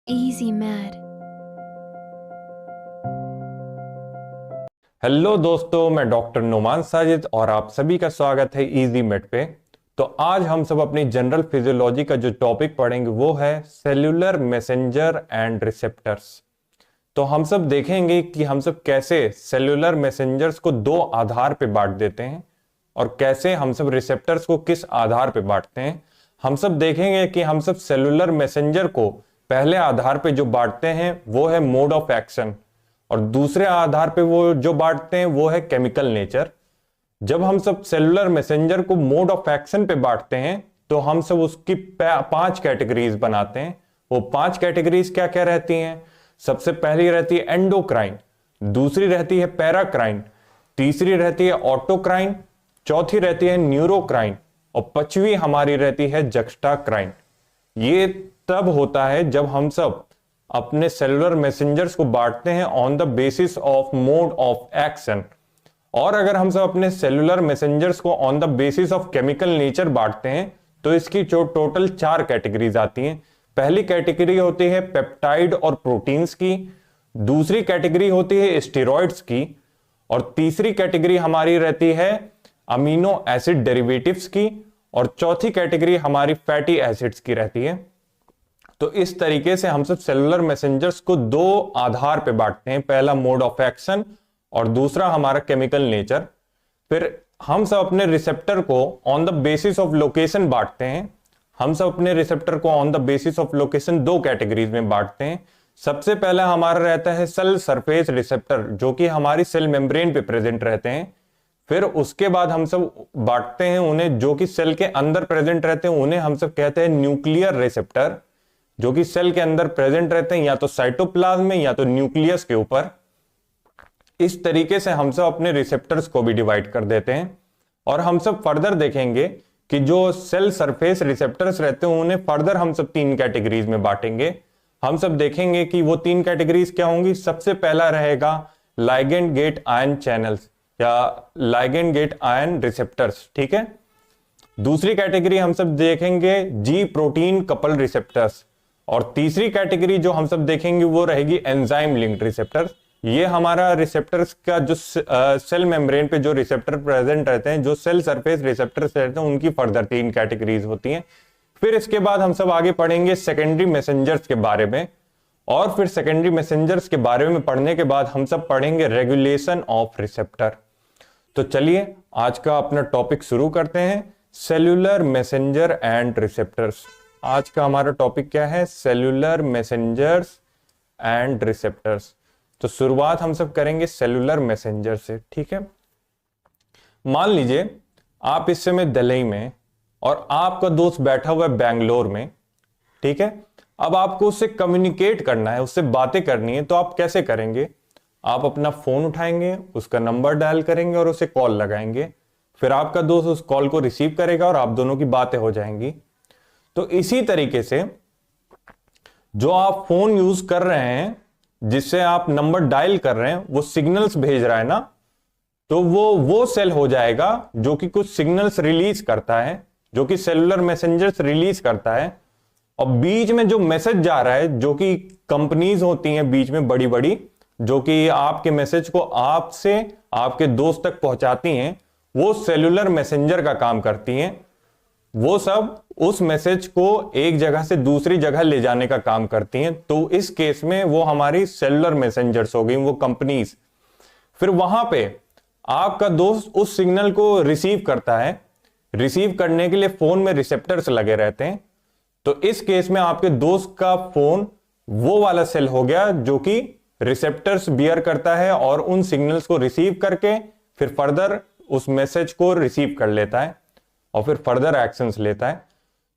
Easy Mad. Hello दोस्तों, मैं doctor Numan Sajid और आप सभी का स्वागत है इजी मेड पे। तो आज हम सब अपनी जनरल फिजियोलॉजी का जो टॉपिक पढ़ेंगे वो है सेल्यूलर मैसेंजर एंड रिसेप्टर्स। तो हम सब देखेंगे कि हम सब कैसे सेल्यूलर मैसेंजर्स को दो आधार पे बांट देते हैं और कैसे हम सब रिसेप्टर्स को किस आधार पे बांटते हैं। हम सब देखेंगे कि हम सब सेल्यूलर मैसेंजर को पहले आधार पे जो बांटते हैं वो है मोड ऑफ एक्शन और दूसरे आधार पे वो जो बांटते हैं वो है केमिकल नेचर। जब हम सब सेलुलर मैसेंजर को मोड ऑफ एक्शन पे बांटते हैं तो हम सब उसकी 5 कैटेगरीज बनाते हैं। वो 5 कैटेगरीज क्या क्या रहती हैं? सबसे पहली रहती है एंडोक्राइन, दूसरी रहती है पैराक्राइन, तीसरी रहती है ऑटोक्राइन, चौथी रहती है न्यूरोक्राइन और पांचवी हमारी रहती है जक्स्टाक्राइन। ये तब होता है जब हम सब अपने सेलुलर मैसेंजर्स को बांटते हैं on the basis of mode of action. और अगर हम सब अपने सेलुलर मैसेंजर्स को on the basis of chemical nature बांटते हैं तो इसकी जो टोटल 4 कैटेगरीज आती हैं। पहली कैटेगरी होती है पेप्टाइड और प्रोटीन्स की, दूसरी कैटेगरी होती है स्टेरॉइड्स की और तीसरी कैटेगरी हमारी रहती है अमीनो एसिड डेरिवेटिव्स की और चौथी कैटेगरी हमारी फैटी एसिड्स की रहती है। तो इस तरीके से हम सब सेलुलर मैसेंजर्स को दो आधार पे बांटते हैं, पहला मोड ऑफ एक्शन और दूसरा हमारा केमिकल नेचर। फिर हम सब अपने रिसेप्टर को on the basis of location बांटते हैं। हम सब अपने रिसेप्टर को on the basis of location 2 categories में बांटते हैं। सबसे पहला हमारा रहता है सेल सरफेस रिसेप्टर जो कि हमारी सेल मेम्ब्रेन पे प्रेजेंट रहते हैं। फिर उसके बाद हम सब बांटते हैं उन्हें जो कि सेल के अंदर प्रेजेंट रहते हैं, उन्हें हम सब कहते हैं न्यूक्लियर रिसेप्टर जो कि सेल के अंदर प्रेजेंट रहते हैं या तो साइटोप्लाज्म में या तो न्यूक्लियस के ऊपर। इस तरीके से हम सब अपने रिसेप्टर्स को भी डिवाइड कर देते हैं। और हम सब फर्दर देखेंगे कि जो सेल सरफेस रिसेप्टर्स रहते हैं उन्हें फर्दर हम सब 3 कैटेगरीज में बांटेंगे। हम सब देखेंगे कि वो 3 कैटेगरीज क्या होंगी। सबसे पहला रहेगा लाइगेंड गेट आयन चैनल्स या लाइगेंड गेट आयन रिसेप्टर्स, ठीक है। दूसरी कैटेगरी हम सब देखेंगे जी प्रोटीन कपल रिसेप्टर्स और तीसरी कैटेगरी जो हम सब देखेंगे वो रहेगी एंजाइम लिंक्ड रिसेप्टर्स। ये हमारा रिसेप्टर्स का जो सेल मेम्ब्रेन पे जो रिसेप्टर प्रेजेंट रहते हैं, जो सेल सरफेस रिसेप्टर्स रहते हैं, उनकी फर्दर 3 कैटेगरीज होती हैं। फिर इसके बाद हम सब आगे पढ़ेंगे सेकेंडरी मैसेंजर्स के बारे में और फिर सेकेंडरी मैसेंजर्स के बारे में पढ़ने के बाद हम सब पढ़ेंगे रेगुलेशन ऑफ रिसेप्टर। तो चलिए आज का अपना टॉपिक शुरू करते हैं, सेल्यूलर मैसेंजर एंड रिसेप्टर्स। आज का हमारा टॉपिक क्या है? Cellular messengers and receptors. तो शुरुआत हम सब करेंगे सेल्यूलर मैसेंजर से, ठीक है। मान लीजिए आप इस समय दिल्ली में और आपका दोस्त बैठा हुआ है बैंगलोर में, ठीक है। अब आपको उससे कम्युनिकेट करना है, उससे बातें करनी है, तो आप कैसे करेंगे? आप अपना फोन उठाएंगे, उसका नंबर डायल करेंगे और उसे कॉल लगाएंगे। फिर आपका दोस्त उस कॉल को रिसीव करेगा और आप दोनों की बातें हो जाएंगी। तो इसी तरीके से जो आप फोन यूज कर रहे हैं, जिससे आप नंबर डायल कर रहे हैं, वो सिग्नल्स भेज रहा है ना, तो वो सेल हो जाएगा जो कि कुछ सिग्नल्स रिलीज करता है, जो कि सेलुलर मैसेंजर्स रिलीज करता है। और बीच में जो मैसेज जा रहा है, जो कि कंपनीज होती हैं बीच में बड़ी बड़ी, जो कि आपके मैसेज को आपसे आपके दोस्त तक पहुंचाती हैं, वो सेलुलर मैसेंजर का काम करती हैं। वो सब उस मैसेज को एक जगह से दूसरी जगह ले जाने का काम करती हैं। तो इस केस में वो हमारी सेलुलर मैसेंजर्स हो गई, वो कंपनीज। फिर वहां पे आपका दोस्त उस सिग्नल को रिसीव करता है। रिसीव करने के लिए फोन में रिसेप्टर्स लगे रहते हैं। तो इस केस में आपके दोस्त का फोन वो वाला सेल हो गया जो कि रिसेप्टर्स बियर करता है और उन सिग्नल्स को रिसीव करके फिर फर्दर उस मैसेज को रिसीव कर लेता है और फिर फर्दर एक्शंस लेता है।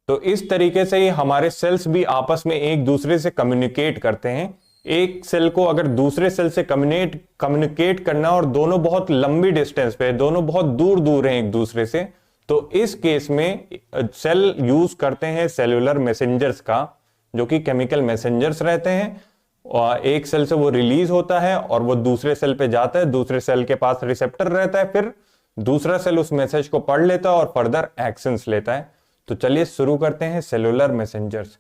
तो इस तरीके से ही हमारे सेल्स भी आपस में एक दूसरे से कम्युनिकेट करते हैं। एक सेल को अगर दूसरे सेल से कम्युनिकेट करना और दोनों बहुत लंबी डिस्टेंस पे, दोनों बहुत दूर दूर हैं एक दूसरे से, तो इस केस में सेल यूज करते हैं सेल्यूलर मैसेंजर्स का, जो कि केमिकल मैसेंजर्स रहते हैं। और एक सेल से वो रिलीज होता है और वो दूसरे सेल पे जाता है, दूसरे सेल के पास रिसेप्टर रहता है, फिर दूसरा सेल उस मैसेज को पढ़ लेता है और फर्दर एक्शंस लेता है। तो चलिए शुरू करते हैं सेलुलर मैसेंजर्स।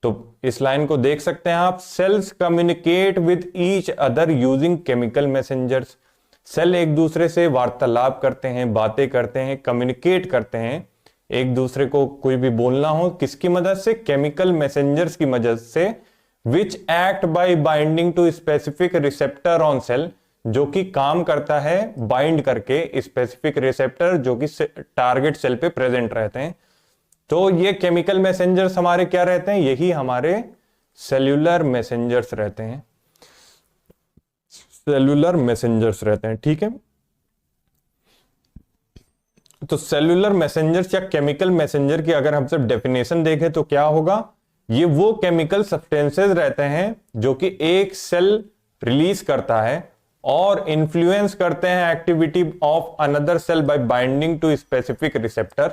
तो इस लाइन को देख सकते हैं आप, cells communicate with each other using chemical messengers. Cell एक दूसरे से वार्तालाप करते हैं, बातें करते हैं, कम्युनिकेट करते हैं, एक दूसरे को कोई भी बोलना हो किसकी मदद से, केमिकल मैसेंजर्स की मदद से, which act by binding to specific receptor on cell, जो कि काम करता है बाइंड करके स्पेसिफिक रिसेप्टर जो कि टारगेट सेल पे प्रेजेंट रहते हैं। तो ये केमिकल मैसेंजर्स हमारे क्या रहते हैं, यही हमारे सेल्यूलर मैसेंजर्स रहते हैं, सेल्यूलर मैसेंजर्स रहते हैं। ठीक है, तो सेल्यूलर मैसेंजर्स या केमिकल मैसेंजर की अगर हम सिर्फ डेफिनेशन देखें तो क्या होगा, ये वो केमिकल सब्सटेंसेस रहते हैं जो कि एक सेल रिलीज करता है और इन्फ्लुएंस करते हैं activity of another cell by binding to specific receptor.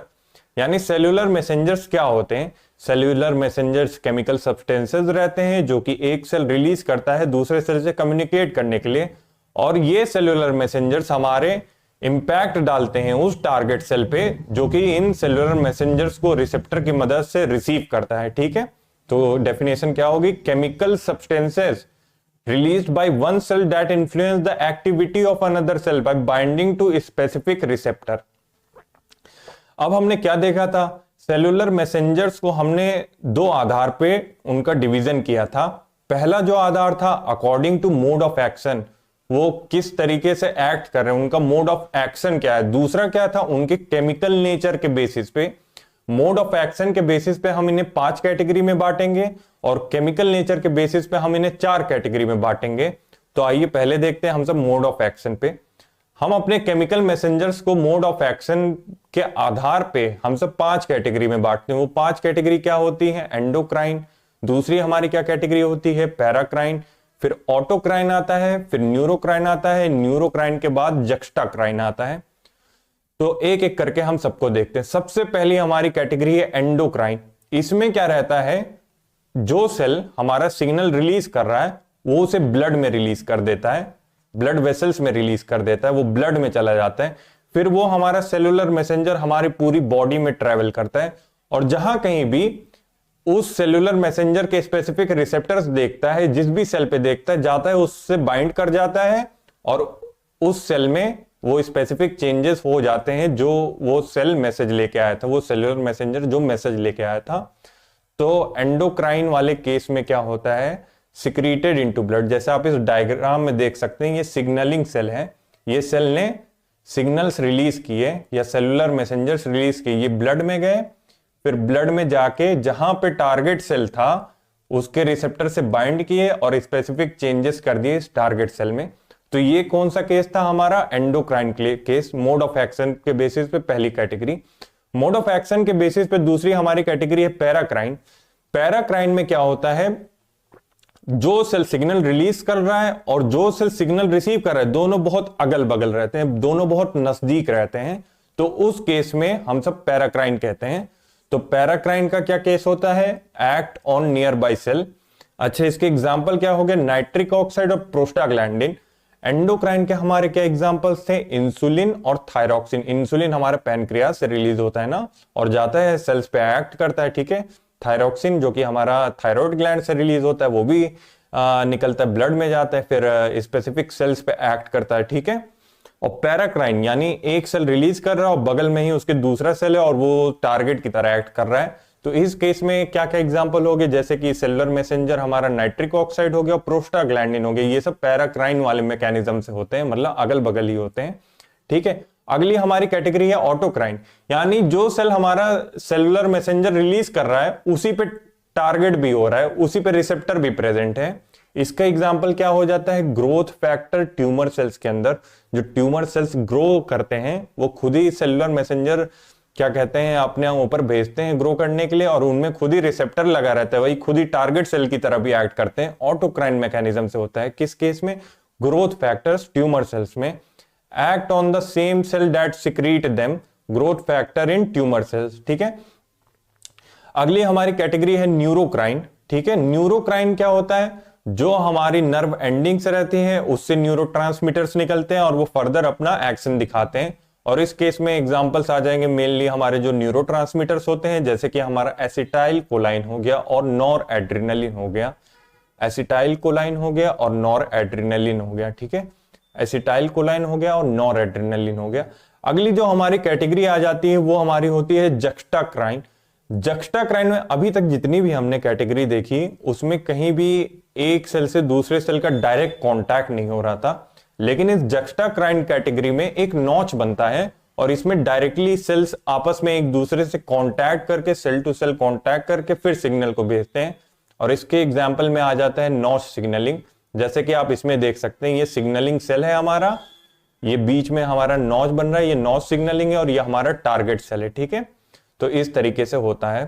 यानी सेल्यूलर मैसेंजर्स क्या होते हैं, सेल्यूलर मैसेंजर्स केमिकल सब्सटेंसेस रहते हैं जो कि एक सेल रिलीज करता है दूसरे सेल से कम्युनिकेट करने के लिए, और ये सेल्यूलर मैसेंजर्स हमारे इंपैक्ट डालते हैं उस टारगेट सेल पे जो कि इन सेल्यूलर मैसेंजर्स को रिसेप्टर की मदद से रिसीव करता है। ठीक है, तो डेफिनेशन क्या होगी, chemical substances released by one cell that influence the activity of another cell by binding to specific receptor। अब हमने क्या देखा था, सेल्यूलर मैसेंजर्स को हमने दो आधार पे उनका डिवीजन किया था। पहला जो आधार था according to mode of action, वो किस तरीके से एक्ट कर रहे हैं, उनका मोड ऑफ एक्शन क्या है। दूसरा क्या था, उनके केमिकल नेचर के बेसिस पे, मोड ऑफ एक्शन के बेसिस पे हम इन्हें 5 कैटेगरी में बांटेंगे और केमिकल नेचर के बेसिस पे हम इन्हें 4 कैटेगरी में बांटेंगे। तो आइए पहले देखते हैं हम सब मोड ऑफ एक्शन पे। हम अपने केमिकल मैसेंजर्स को मोड ऑफ एक्शन के आधार पे हम सब 5 कैटेगरी में बांटते हैं। वो 5 कैटेगरी क्या होती है, एंडोक्राइन, दूसरी हमारी क्या कैटेगरी होती है, पैराक्राइन, फिर ऑटोक्राइन आता है, फिर न्यूरोक्राइन आता है, न्यूरोक्राइन के बाद जक्स्टाक्राइन आता है। तो एक एक करके हम सबको देखते हैं। सबसे पहली हमारी कैटेगरी है एंडोक्राइन। इसमें क्या रहता है, जो सेल हमारा सिग्नल रिलीज कर रहा है वो उसे ब्लड में रिलीज कर देता है, ब्लड वेसल्स में रिलीज कर देता है, वो ब्लड में चला जाता है। फिर वो हमारा सेलुलर मैसेंजर हमारी पूरी बॉडी में ट्रेवल करता है और जहां कहीं भी उस सेलुलर मैसेंजर के स्पेसिफिक रिसेप्टर्स देखता है, जिस भी सेल पे देखता है, जाता है उससे बाइंड कर जाता है और उस सेल में वो स्पेसिफिक चेंजेस हो जाते हैं जो वो सेल मैसेज लेके आया था, वो सेलुलर मैसेंजर जो मैसेज लेके आया था। तो एंडोक्राइन वाले केस में क्या होता है, सिक्रीटेड इनटू ब्लड। जैसे आप इस डायग्राम में देख सकते हैं, ये सिग्नलिंग सेल है, ये सेल ने सिग्नल्स रिलीज किए या सेलुलर मैसेंजर्स रिलीज किए, ये ब्लड में गए, फिर ब्लड में जाके जहां पे टारगेट सेल था उसके रिसेप्टर से बाइंड किए और स्पेसिफिक चेंजेस कर दिए इस टारगेट सेल में। तो ये कौन सा केस था हमारा, endocrine case, mode of action के बेसिस पे पहली कैटेगरी। मोड ऑफ एक्शन के बेसिस पे दूसरी हमारी कैटेगरी है पैराक्राइन। पैराक्राइन में क्या होता है, जो सेल सिग्नल रिलीज कर रहा है और जो सेल सिग्नल रिसीव कर रहा है दोनों बहुत अगल बगल रहते हैं, दोनों बहुत नजदीक रहते हैं, तो उस केस में हम सब पैराक्राइन कहते हैं। तो पैराक्राइन का क्या केस होता है, act on nearby cell. अच्छा, इसके एग्जाम्पल क्या हो गए, नाइट्रिक ऑक्साइड और प्रोस्टाग्लैंडिन। एंडोक्राइन के हमारे क्या एग्जांपल्स थे, इंसुलिन और थायरॉक्सिन। इंसुलिन हमारे पैनक्रियास से रिलीज होता है ना और जाता है सेल्स पे एक्ट करता है, ठीक है। थायरॉक्सिन जो कि हमारा थायराइड ग्लैंड से रिलीज होता है, वो भी निकलता है, ब्लड में जाता है, फिर स्पेसिफिक सेल्स पे एक्ट करता है, ठीक है। और पैराक्राइन यानी एक सेल रिलीज कर रहा है और बगल में ही उसके दूसरा सेल है और वो टारगेट की तरह एक्ट कर रहा है। तो इस केस में क्या क्या एग्जांपल हो गए, जैसे कि सेलुलर मैसेंजर हमारा नाइट्रिक ऑक्साइड हो गया और प्रोस्टाग्लैंडिन हो गया, ये सब पैराक्राइन वाले मैकेनिज्म से होते हैं, मतलब अगल बगल ही होते हैं, ठीक है। अगली हमारी कैटेगरी है ऑटोक्राइन, यानी जो सेल हमारा सेलुलर मैसेंजर रिलीज कर रहा है उसी पे टारगेट भी हो रहा है, उसी पे रिसेप्टर भी प्रेजेंट है। इसका एग्जाम्पल क्या हो जाता है, ग्रोथ फैक्टर ट्यूमर सेल्स के अंदर। जो ट्यूमर सेल्स ग्रो करते हैं वो खुद ही सेलुलर मैसेंजर क्या कहते हैं अपने ऊपर भेजते हैं ग्रो करने के लिए और उनमें खुद ही रिसेप्टर लगा रहता है, वही खुद ही टारगेट सेल की तरह भी एक्ट करते हैं। ऑटोक्राइन मैकेनिज्म से होता है, किस केस में, ग्रोथ फैक्टर्स ट्यूमर सेल्स में। Act on the same cell that secrete them, growth factor in tumour cells, ठीक है। अगली हमारी कैटेगरी है न्यूरोक्राइन, ठीक है। न्यूरोक्राइन क्या होता है, जो हमारी नर्व एंडिंग से रहती है उससे न्यूरोट्रांसमीटर्स निकलते हैं और वो फर्दर अपना एक्शन दिखाते हैं और इस केस में एग्जांपल्स आ जाएंगे मेनली हमारे जो न्यूरोट्रांसमीटर्स होते हैं, जैसे कि हमारा एसिटाइल कोलाइन हो गया और नॉर एड्रेनलिन हो गया। एसिटाइल कोलाइन हो गया और नॉर एड्रेनलिन हो गया, ठीक है, एसिटाइल कोलाइन हो गया और नॉर एड्रेनलिन हो गया। अगली जो हमारी कैटेगरी आ जाती है वो हमारी होती है जक्स्टाक्राइन। जक्स्टाक्राइन में अभी तक जितनी भी हमने कैटेगरी देखी उसमें कहीं भी एक सेल से दूसरे सेल का डायरेक्ट कांटेक्ट नहीं हो रहा था, लेकिन इस जक्स्टाक्राइन कैटेगरी में एक नॉच बनता है और इसमें डायरेक्टली सेल्स आपस में एक दूसरे से कांटेक्ट करके, सेल टू सेल कांटेक्ट करके फिर सिग्नल को भेजते हैं। और इसके एग्जांपल में आ जाता है नॉच सिग्नलिंग, जैसे कि आप इसमें देख सकते हैं ये सिग्नलिंग सेल है हमारा, ये बीच में हमारा नॉच बन रहा है, ये नॉच सिग्नलिंग है और ये हमारा टारगेट सेल है, ठीक है। तो इस तरीके से होता है।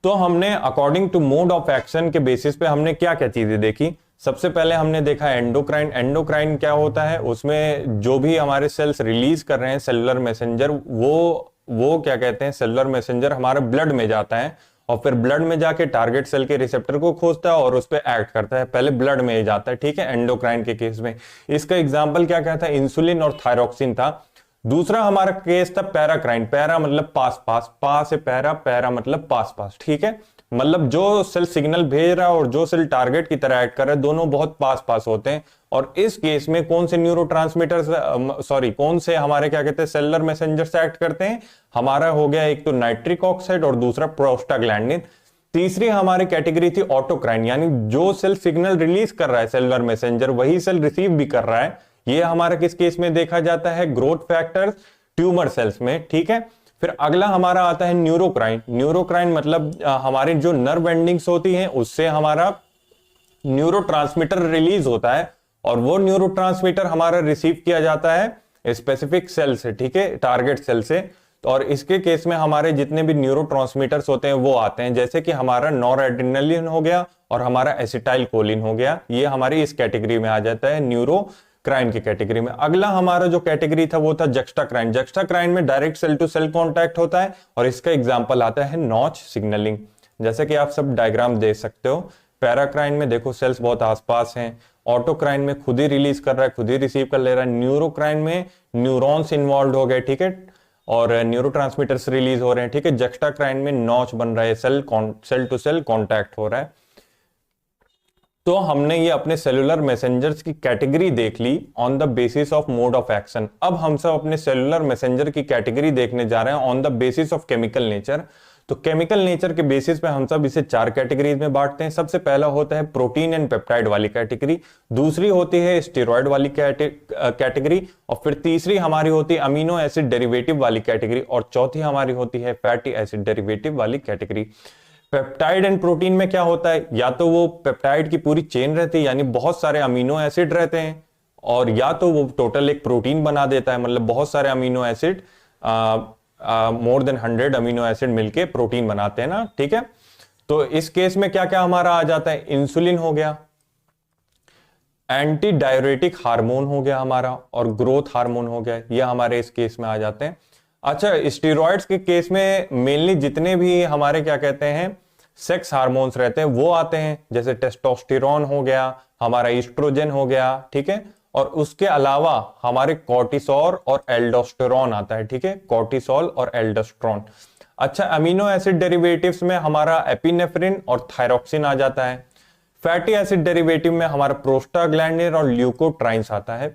तो हमने according to mode of action के बेसिस पे हमने क्या क्या चीजें देखी। सबसे पहले हमने देखा एंडोक्राइन। एंडोक्राइन क्या होता है, उसमें जो भी हमारे सेल्स रिलीज कर रहे हैं सेलुलर मैसेंजर, वो क्या कहते हैं, सेलुलर मैसेंजर हमारे ब्लड में जाता है और फिर ब्लड में जाके टारगेट सेल के रिसेप्टर को खोजता है और उस पर एक्ट करता है। पहले ब्लड में जाता है, ठीक है, एंडोक्राइन के केस में। इसका एग्जाम्पल क्या क्या था, इंसुलिन और थायरोक्सिन था। दूसरा हमारा केस था पैराक्राइन। पैरा मतलब पास पास, पास से पैरा, पैरा मतलब पास पास, ठीक है, मतलब जो सेल सिग्नल भेज रहा है और जो सेल टारगेट की तरह एक्ट कर रहा है दोनों बहुत पास पास होते हैं। और इस केस में कौन से न्यूरोट्रांसमीटर्स, कौन से हमारे क्या कहते हैं सेलुलर मैसेंजर से एक्ट करते हैं, हमारा हो गया एक तो नाइट्रिक ऑक्साइड और दूसरा प्रोस्टाग्लैंडिन। तीसरी हमारी कैटेगरी थी ऑटोक्राइन, यानी जो सेल सिग्नल रिलीज कर रहा है सेलुलर मैसेंजर वही सेल रिसीव भी कर रहा है। ये हमारा किस केस में देखा जाता है, ग्रोथ फैक्टर्स ट्यूमर सेल्स में, ठीक है। फिर अगला हमारा आता है न्यूरोक्राइन। न्यूरोक्राइन मतलब हमारी जो नर्व एंडिंग्स होती हैं उससे हमारा न्यूरोट्रांसमीटर रिलीज होता है और वो न्यूरोट्रांसमीटर हमारा रिसीव किया जाता है स्पेसिफिक सेल से, ठीक है, टारगेट सेल से। और इसके केस में हमारे जितने भी न्यूरोट्रांसमीटर्स होते हैं वो आते हैं, जैसे कि हमारा नॉरएड्रेनालिन हो गया और हमारा एसिटाइल कोलिन हो गया। ये हमारी इस कैटेगरी में आ जाता है, न्यूरोक्राइन की कैटेगरी में। अगला हमारा जो कैटेगरी था वो था जक्स्टाक्राइन। जक्स्टाक्राइन में direct cell to cell contact होता है और इसका एग्जांपल आता है नॉच सिग्नलिंग, जैसे कि आप सब डायग्राम देख सकते हो। पैराक्राइन में देखो सेल्स बहुत आसपास हैं, ऑटोक्राइन में खुद ही रिलीज कर रहा है, खुद ही रिसीव कर ले रहा है, न्यूरोक्राइन में न्यूरॉन्स इन्वॉल्व हो गए, ठीक है, और न्यूरोट्रांसमीटर्स रिलीज हो रहे हैं, ठीक है। जक्स्टाक्राइन में नॉच बन रहा है, सेल टू सेल कांटेक्ट हो रहा है। तो हमने ये अपने सेलुलर मैसेंजर्स की कैटेगरी देख ली on the basis of mode of action. अब हम सब अपने सेलुलर मैसेंजर की कैटेगरी देखने जा रहे हैं on the basis of chemical nature. तो केमिकल नेचर के बेसिस पे हम सब इसे 4 कैटेगरीज में बांटते हैं। सबसे पहला होता है प्रोटीन एंड पेप्टाइड वाली कैटेगरी, दूसरी होती है स्टेरॉइड वाली कैटेगरी, और फिर तीसरी हमारी होती है अमीनो एसिड डेरिवेटिव वाली कैटेगरी, और चौथी हमारी होती है फैटी एसिड डेरिवेटिव वाली कैटेगरी। पेप्टाइड एंड प्रोटीन में क्या होता है, या तो वो पेप्टाइड की पूरी चेन रहती है यानी बहुत सारे अमीनो एसिड रहते हैं, और या तो वो टोटल एक प्रोटीन बना देता है, मतलब बहुत सारे amino acid, more than 100 amino acid मिलके प्रोटीन बनाते हैं ना, ठीक है। तो इस केस में क्या क्या हमारा आ जाता है, इंसुलिन हो गया, एंटी डायरेटिक हार्मोन हो गया हमारा, और ग्रोथ हार्मोन हो गया, ये हमारे इस केस में आ जाते हैं। अच्छा, स्टेरॉइड्स के केस में मेनली जितने भी हमारे क्या कहते हैं सेक्स हार्मोन्स रहते हैं वो आते हैं, जैसे टेस्टोस्टेरोन हो गया, हमारा ईस्ट्रोजन हो गया, ठीक है, और उसके अलावा हमारे कॉर्टिसोल और एल्डोस्टेरोन आता है, ठीक है, कॉर्टिसोल और एल्डोस्टेरोन। अच्छा, अमीनो एसिड डेरिवेटिव्स में हमारा एपिनेफ्रिन और थायरोक्सिन आ जाता है। फैटी एसिड डेरिवेटिव में हमारा प्रोस्टाग्लैंडिन और ल्यूकोट्राइन्स आता है।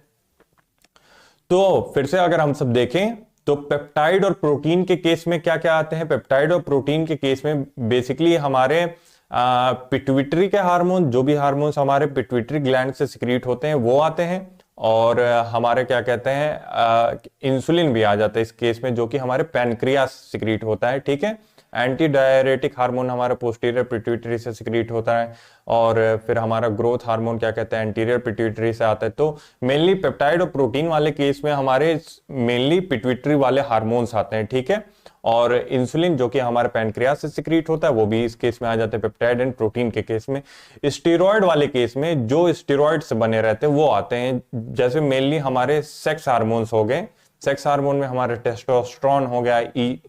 तो फिर से अगर हम सब देखें तो पेप्टाइड और प्रोटीन के केस में क्या क्या आते हैं, पेप्टाइड और प्रोटीन के केस में बेसिकली हमारे पिट्यूटरी के हार्मोन, जो भी हार्मोन्स हमारे पिट्यूटरी ग्लैंड से सिक्रीट होते हैं वो आते हैं, और हमारे क्या कहते हैं इंसुलिन भी आ जाता है इस केस में, जो कि हमारे पैनक्रियास सिक्रीट होता है, ठीक है। एंटी डायरेटिक हार्मोन हमारा पोस्टीरियर पिट्यूटरी से सिक्रीट होता है, और फिर हमारा ग्रोथ हार्मोन क्या कहते हैं एंटीरियर पिट्यूटरी से आता है। तो मेनली पेप्टाइड और प्रोटीन वाले केस में हमारे मेनली पिट्यूटरी वाले हार्मोन्स आते हैं, ठीक है, और इंसुलिन जो कि हमारे पैनक्रियास से सिक्रीट होता है वो भी इस केस में आ जाते हैं पेप्टाइड एंड प्रोटीन के केस में। स्टेरॉइड वाले केस में जो स्टेरॉइड से बने रहते हैं वो आते हैं, जैसे मेनली हमारे सेक्स हार्मोन्स हो गए, सेक्स हार्मोन में हमारे टेस्टोस्टेरोन हो गया,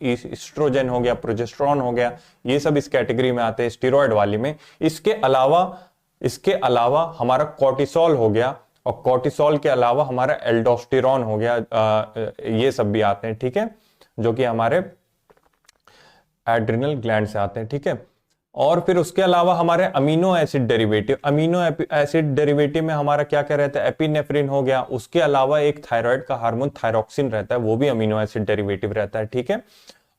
ईस्ट्रोजन हो गया, प्रोजेस्टेरोन हो गया, ये सब इस कैटेगरी में आते हैं स्टेरॉइड वाली में। इसके अलावा हमारा कॉर्टिसोल हो गया, और कोर्टिसोल के अलावा हमारा एल्डोस्टेरॉन हो गया, ये सब भी आते हैं, ठीक है, जो कि हमारे एड्रिनल ग्लैंड से आते हैं, ठीक है। और फिर उसके अलावा हमारे amino acid derivative, amino acid derivative में हमारा क्या क्या रहता है, एपिनेफ्रिन हो गया, उसके अलावा एक थायराइड का हार्मोन थायरोक्सिन रहता है, वो भी अमीनो एसिड डेरिवेटिव रहता है, ठीक है।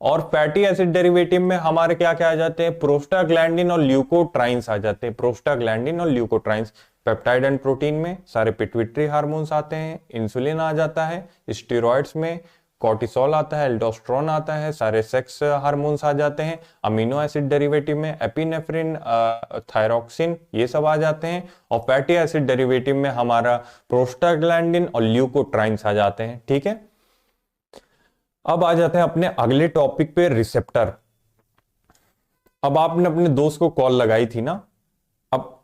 और फैटी एसिड डेरिवेटिव में हमारे क्या क्या आ जाते हैं, प्रोस्टाग्लैंडिन और ल्यूकोट्राइंस आ जाते हैं, प्रोस्टाग्लैंडिन और ल्यूकोट्राइंस। पेप्टाइड एंड प्रोटीन में सारे पिट्यूटरी हार्मोन्स आते हैं, इंसुलिन आ जाता है, स्टेरॉइड्स में कोर्टिसोल आता है, एल्डोस्टेरोन आता है, सारे सेक्स हार्मोन्स आ जाते हैं। अमीनो एसिड डेरिवेटिव में एपिनेफ्रिन, थायरोक्सिन, ये सब आ जाते हैं। और फैटी एसिड डेरिवेटिव में हमारा प्रोस्टाग्लैंडिन और ल्यूकोट्राइंस आ जाते हैं, ठीक है। अब आ जाते हैं अपने अगले टॉपिक पे, रिसेप्टर। अब आपने अपने दोस्त को कॉल लगाई थी ना, अब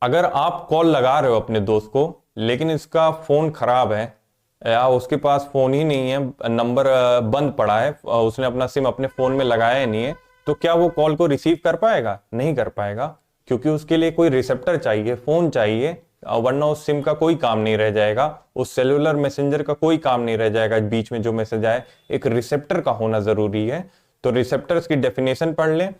अगर आप कॉल लगा रहे हो अपने दोस्त को लेकिन इसका फोन खराब है या उसके पास फोन ही नहीं है, नंबर बंद पड़ा है, उसने अपना सिम अपने फोन में लगाया नहीं है, तो क्या वो कॉल को रिसीव कर पाएगा? नहीं कर पाएगा, क्योंकि उसके लिए कोई रिसेप्टर चाहिए, फोन चाहिए, वरना उस सिम का कोई काम नहीं रह जाएगा, उस सेलुलर मैसेंजर का कोई काम नहीं रह जाएगा, बीच में जो मैसेज आए, एक रिसेप्टर का होना जरूरी है। तो रिसेप्टर्स की डेफिनेशन पढ़ लें।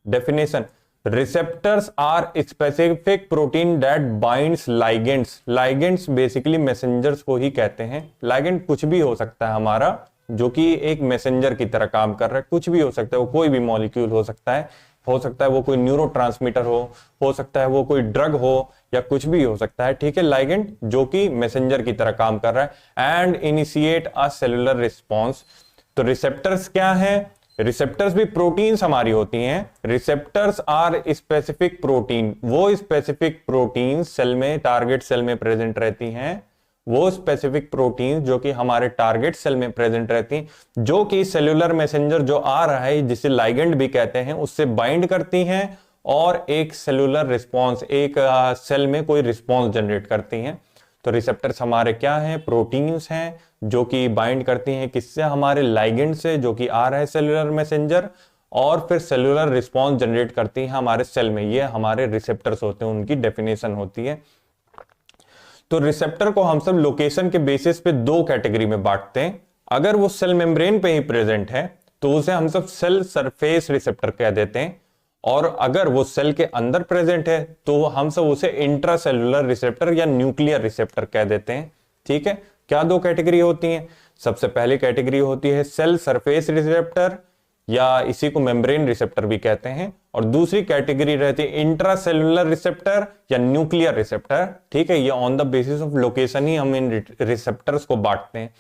Definition, receptors are specific protein that binds ligands. Ligands basically messengers को ही कहते हैं। लाइगेंड कुछ भी हो सकता है हमारा, जो कि एक मैसेंजर की तरह काम कर रहा है, कुछ भी हो सकता है, वो कोई भी मॉलिक्यूल हो सकता है वो कोई न्यूरोट्रांसमीटर हो सकता है वो कोई ड्रग हो, या कुछ भी हो सकता है, ठीक है। लाइगेंड जो कि मैसेंजर की तरह काम कर रहा है and initiate a cellular response. तो रिसेप्टर्स क्या है? रिसेप्टर्स भी प्रोटीन्स हमारी होती हैं। रिसेप्टर्स आर स्पेसिफिक प्रोटीन, वो स्पेसिफिक प्रोटीन सेल में, टारगेट सेल में प्रेजेंट रहती हैं, वो स्पेसिफिक प्रोटीन जो कि हमारे टारगेट सेल में प्रेजेंट रहती हैं, जो कि सेलुलर मैसेंजर जो आ रहा है, जिसे लाइगेंड भी कहते हैं, उससे बाइंड करती हैं और एक सेलुलर रिस्पॉन्स, एक सेल में कोई रिस्पॉन्स जनरेट करती हैं। तो रिसेप्टर्स हमारे क्या हैं? प्रोटीन्स हैं, जो कि बाइंड करती हैं किससे? हमारे लाइगेंड से, जो कि आ रहा है सेलुलर मैसेंजर, और फिर सेलुलर रिस्पॉन्स जनरेट करती हैं हमारे सेल में। ये हमारे रिसेप्टर्स होते हैं, उनकी डेफिनेशन होती है। तो रिसेप्टर को हम सब लोकेशन के बेसिस पे दो कैटेगरी में बांटते हैं। अगर वो सेल मेम्ब्रेन पे ही प्रेजेंट है तो उसे हम सब सेल सरफेस रिसेप्टर कह देते हैं, और अगर वो सेल के अंदर प्रेजेंट है तो हम सब उसे इंट्रासेलुलर रिसेप्टर या न्यूक्लियर रिसेप्टर कह देते हैं, ठीक है। क्या दो कैटेगरी होती हैं? सबसे पहली कैटेगरी होती है सेल सरफेस रिसेप्टर, या इसी को मेम्ब्रेन रिसेप्टर भी कहते हैं, और दूसरी कैटेगरी रहती है इंट्रासेलुलर रिसेप्टर या न्यूक्लियर रिसेप्टर, ठीक है। ये on the basis of location ही हम इन रिसेप्टर्स को बांटते हैं।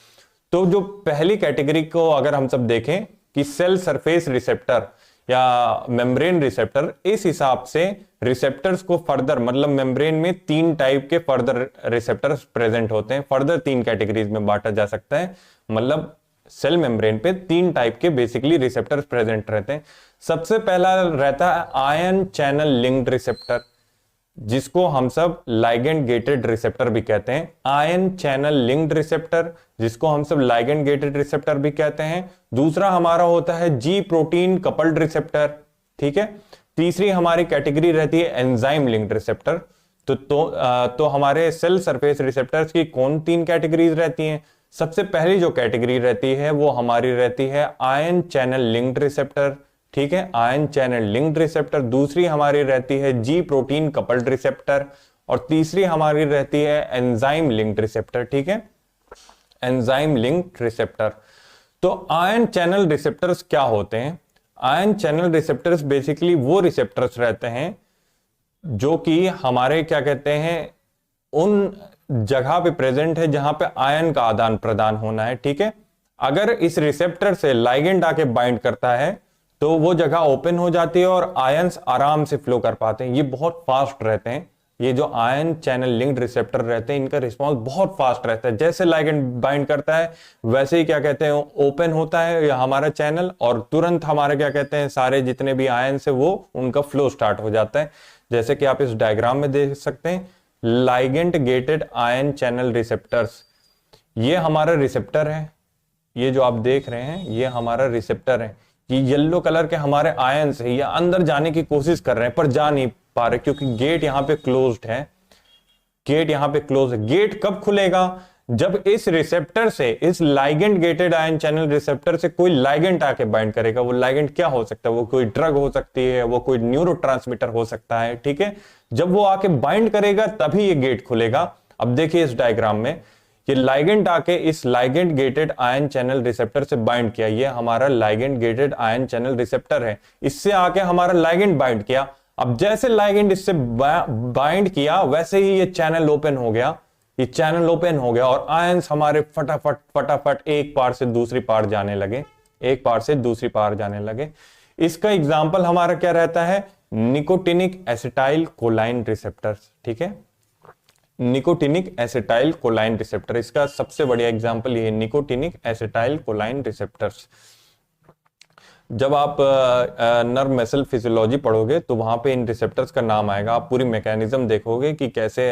तो जो पहली कैटेगरी को अगर हम सब देखें कि सेल सरफेस रिसेप्टर या मेम्ब्रेन रिसेप्टर, इस हिसाब से रिसेप्टर्स को फर्दर, मतलब मेम्ब्रेन में 3 टाइप के फर्दर रिसेप्टर्स प्रेजेंट होते हैं, फर्दर 3 कैटेगरीज में बांटा जा सकता है। मतलब सेल मेम्ब्रेन पे 3 टाइप के बेसिकली रिसेप्टर्स प्रेजेंट रहते हैं। सबसे पहला रहता है आयन चैनल लिंक्ड रिसेप्टर, जिसको हम सब लाइगेंड गेटेड रिसेप्टर भी कहते हैं। आयन चैनल लिंक्ड रिसेप्टर, जिसको हम सब लाइगेंड गेटेड रिसेप्टर भी कहते हैं। दूसरा हमारा होता है जी प्रोटीन कपल्ड रिसेप्टर, ठीक है। तीसरी हमारी कैटेगरी रहती है एंजाइम लिंक्ड रिसेप्टर। तो हमारे सेल सरफेस रिसेप्टर्स की कौन 3 कैटेगरीज रहती हैं? सबसे पहली जो कैटेगरी रहती है वो हमारी रहती है आयन चैनल लिंक्ड रिसेप्टर, ठीक है, आयन चैनल लिंक्ड रिसेप्टर। दूसरी हमारी रहती है जी प्रोटीन कपल्ड रिसेप्टर, और तीसरी हमारी रहती है एंजाइम लिंक्ड रिसेप्टर, ठीक है, एंजाइम लिंक्ड रिसेप्टर। तो आयन चैनल रिसेप्टर्स क्या होते हैं? आयन चैनल रिसेप्टर्स बेसिकली वो रिसेप्टर्स रहते हैं जो कि हमारे क्या कहते हैं, उन जगह पे प्रेजेंट है जहां पे आयन का आदान प्रदान होना है, ठीक है। अगर इस रिसेप्टर से लाइगेंड आके बाइंड करता है तो वो जगह ओपन हो जाती है और आयंस आराम से फ्लो कर पाते हैं। ये बहुत फास्ट रहते हैं, ये जो आयन चैनल लिंक्ड रिसेप्टर रहते हैं, इनका रिस्पांस बहुत फास्ट रहता है। जैसे लाइगेंड बाइंड करता है वैसे ही क्या कहते हैं, ओपन होता है या हमारा चैनल, और तुरंत हमारे क्या कहते हैं, सारे जितने भी आयंस है वो उनका फ्लो स्टार्ट हो जाता है। जैसे कि आप इस डायग्राम में देख सकते हैं, ligand gated ion channel receptors, ये हमारा रिसेप्टर है, ये जो आप देख रहे हैं ये हमारा रिसेप्टर है। ये येलो कलर के हमारे आयंस है, ये अंदर जाने की कोशिश कर रहे हैं पर जा नहीं पा रहे क्योंकि गेट यहाँ पे क्लोज्ड है। गेट यहां पे क्लोज है। गेट कब खुलेगा? जब इस रिसेप्टर से, इस ligand gated ion channel receptor से कोई लाइगेंड आके बाइंड करेगा। वो लाइगेंड क्या हो सकता है? वो कोई ड्रग हो सकती है, वो कोई न्यूरोट्रांसमीटर हो सकता है, ठीक है। जब वो आके बाइंड करेगा तभी ये गेट खुलेगा। अब देखिए इस डायग्राम में, ये लाइगेंड आके इस ligand gated ion channel receptor से बाइंड किया। ये हमारा ligand gated ion channel receptor है, इससे आके हमारा लाइगेंड बाइंड किया। अब जैसे लाइगेंड इससे बाइंड किया वैसे ही ये चैनल ओपन हो गया, ये चैनल ओपन हो गया और आयंस हमारे फटाफट फटाफट एक पार से दूसरी पार जाने लगे, एक पार से दूसरी पार जाने लगे। इसका एग्जाम्पल हमारा क्या रहता है? निकोटिनिक एसिटाइल कोलाइन रिसेप्टर्स, ठीक है। निकोटिनिक एसिटाइल कोलाइन रिसेप्टर, इसका सबसे बढ़िया एग्जांपल ये है, निकोटिनिक एसिटाइल कोलाइन रिसेप्टर्स। जब आप नर्व मसल फिजियोलॉजी पढ़ोगे तो वहां पे इन रिसेप्टर्स का नाम आएगा। आप पूरी मैकेनिज्म देखोगे कि कैसे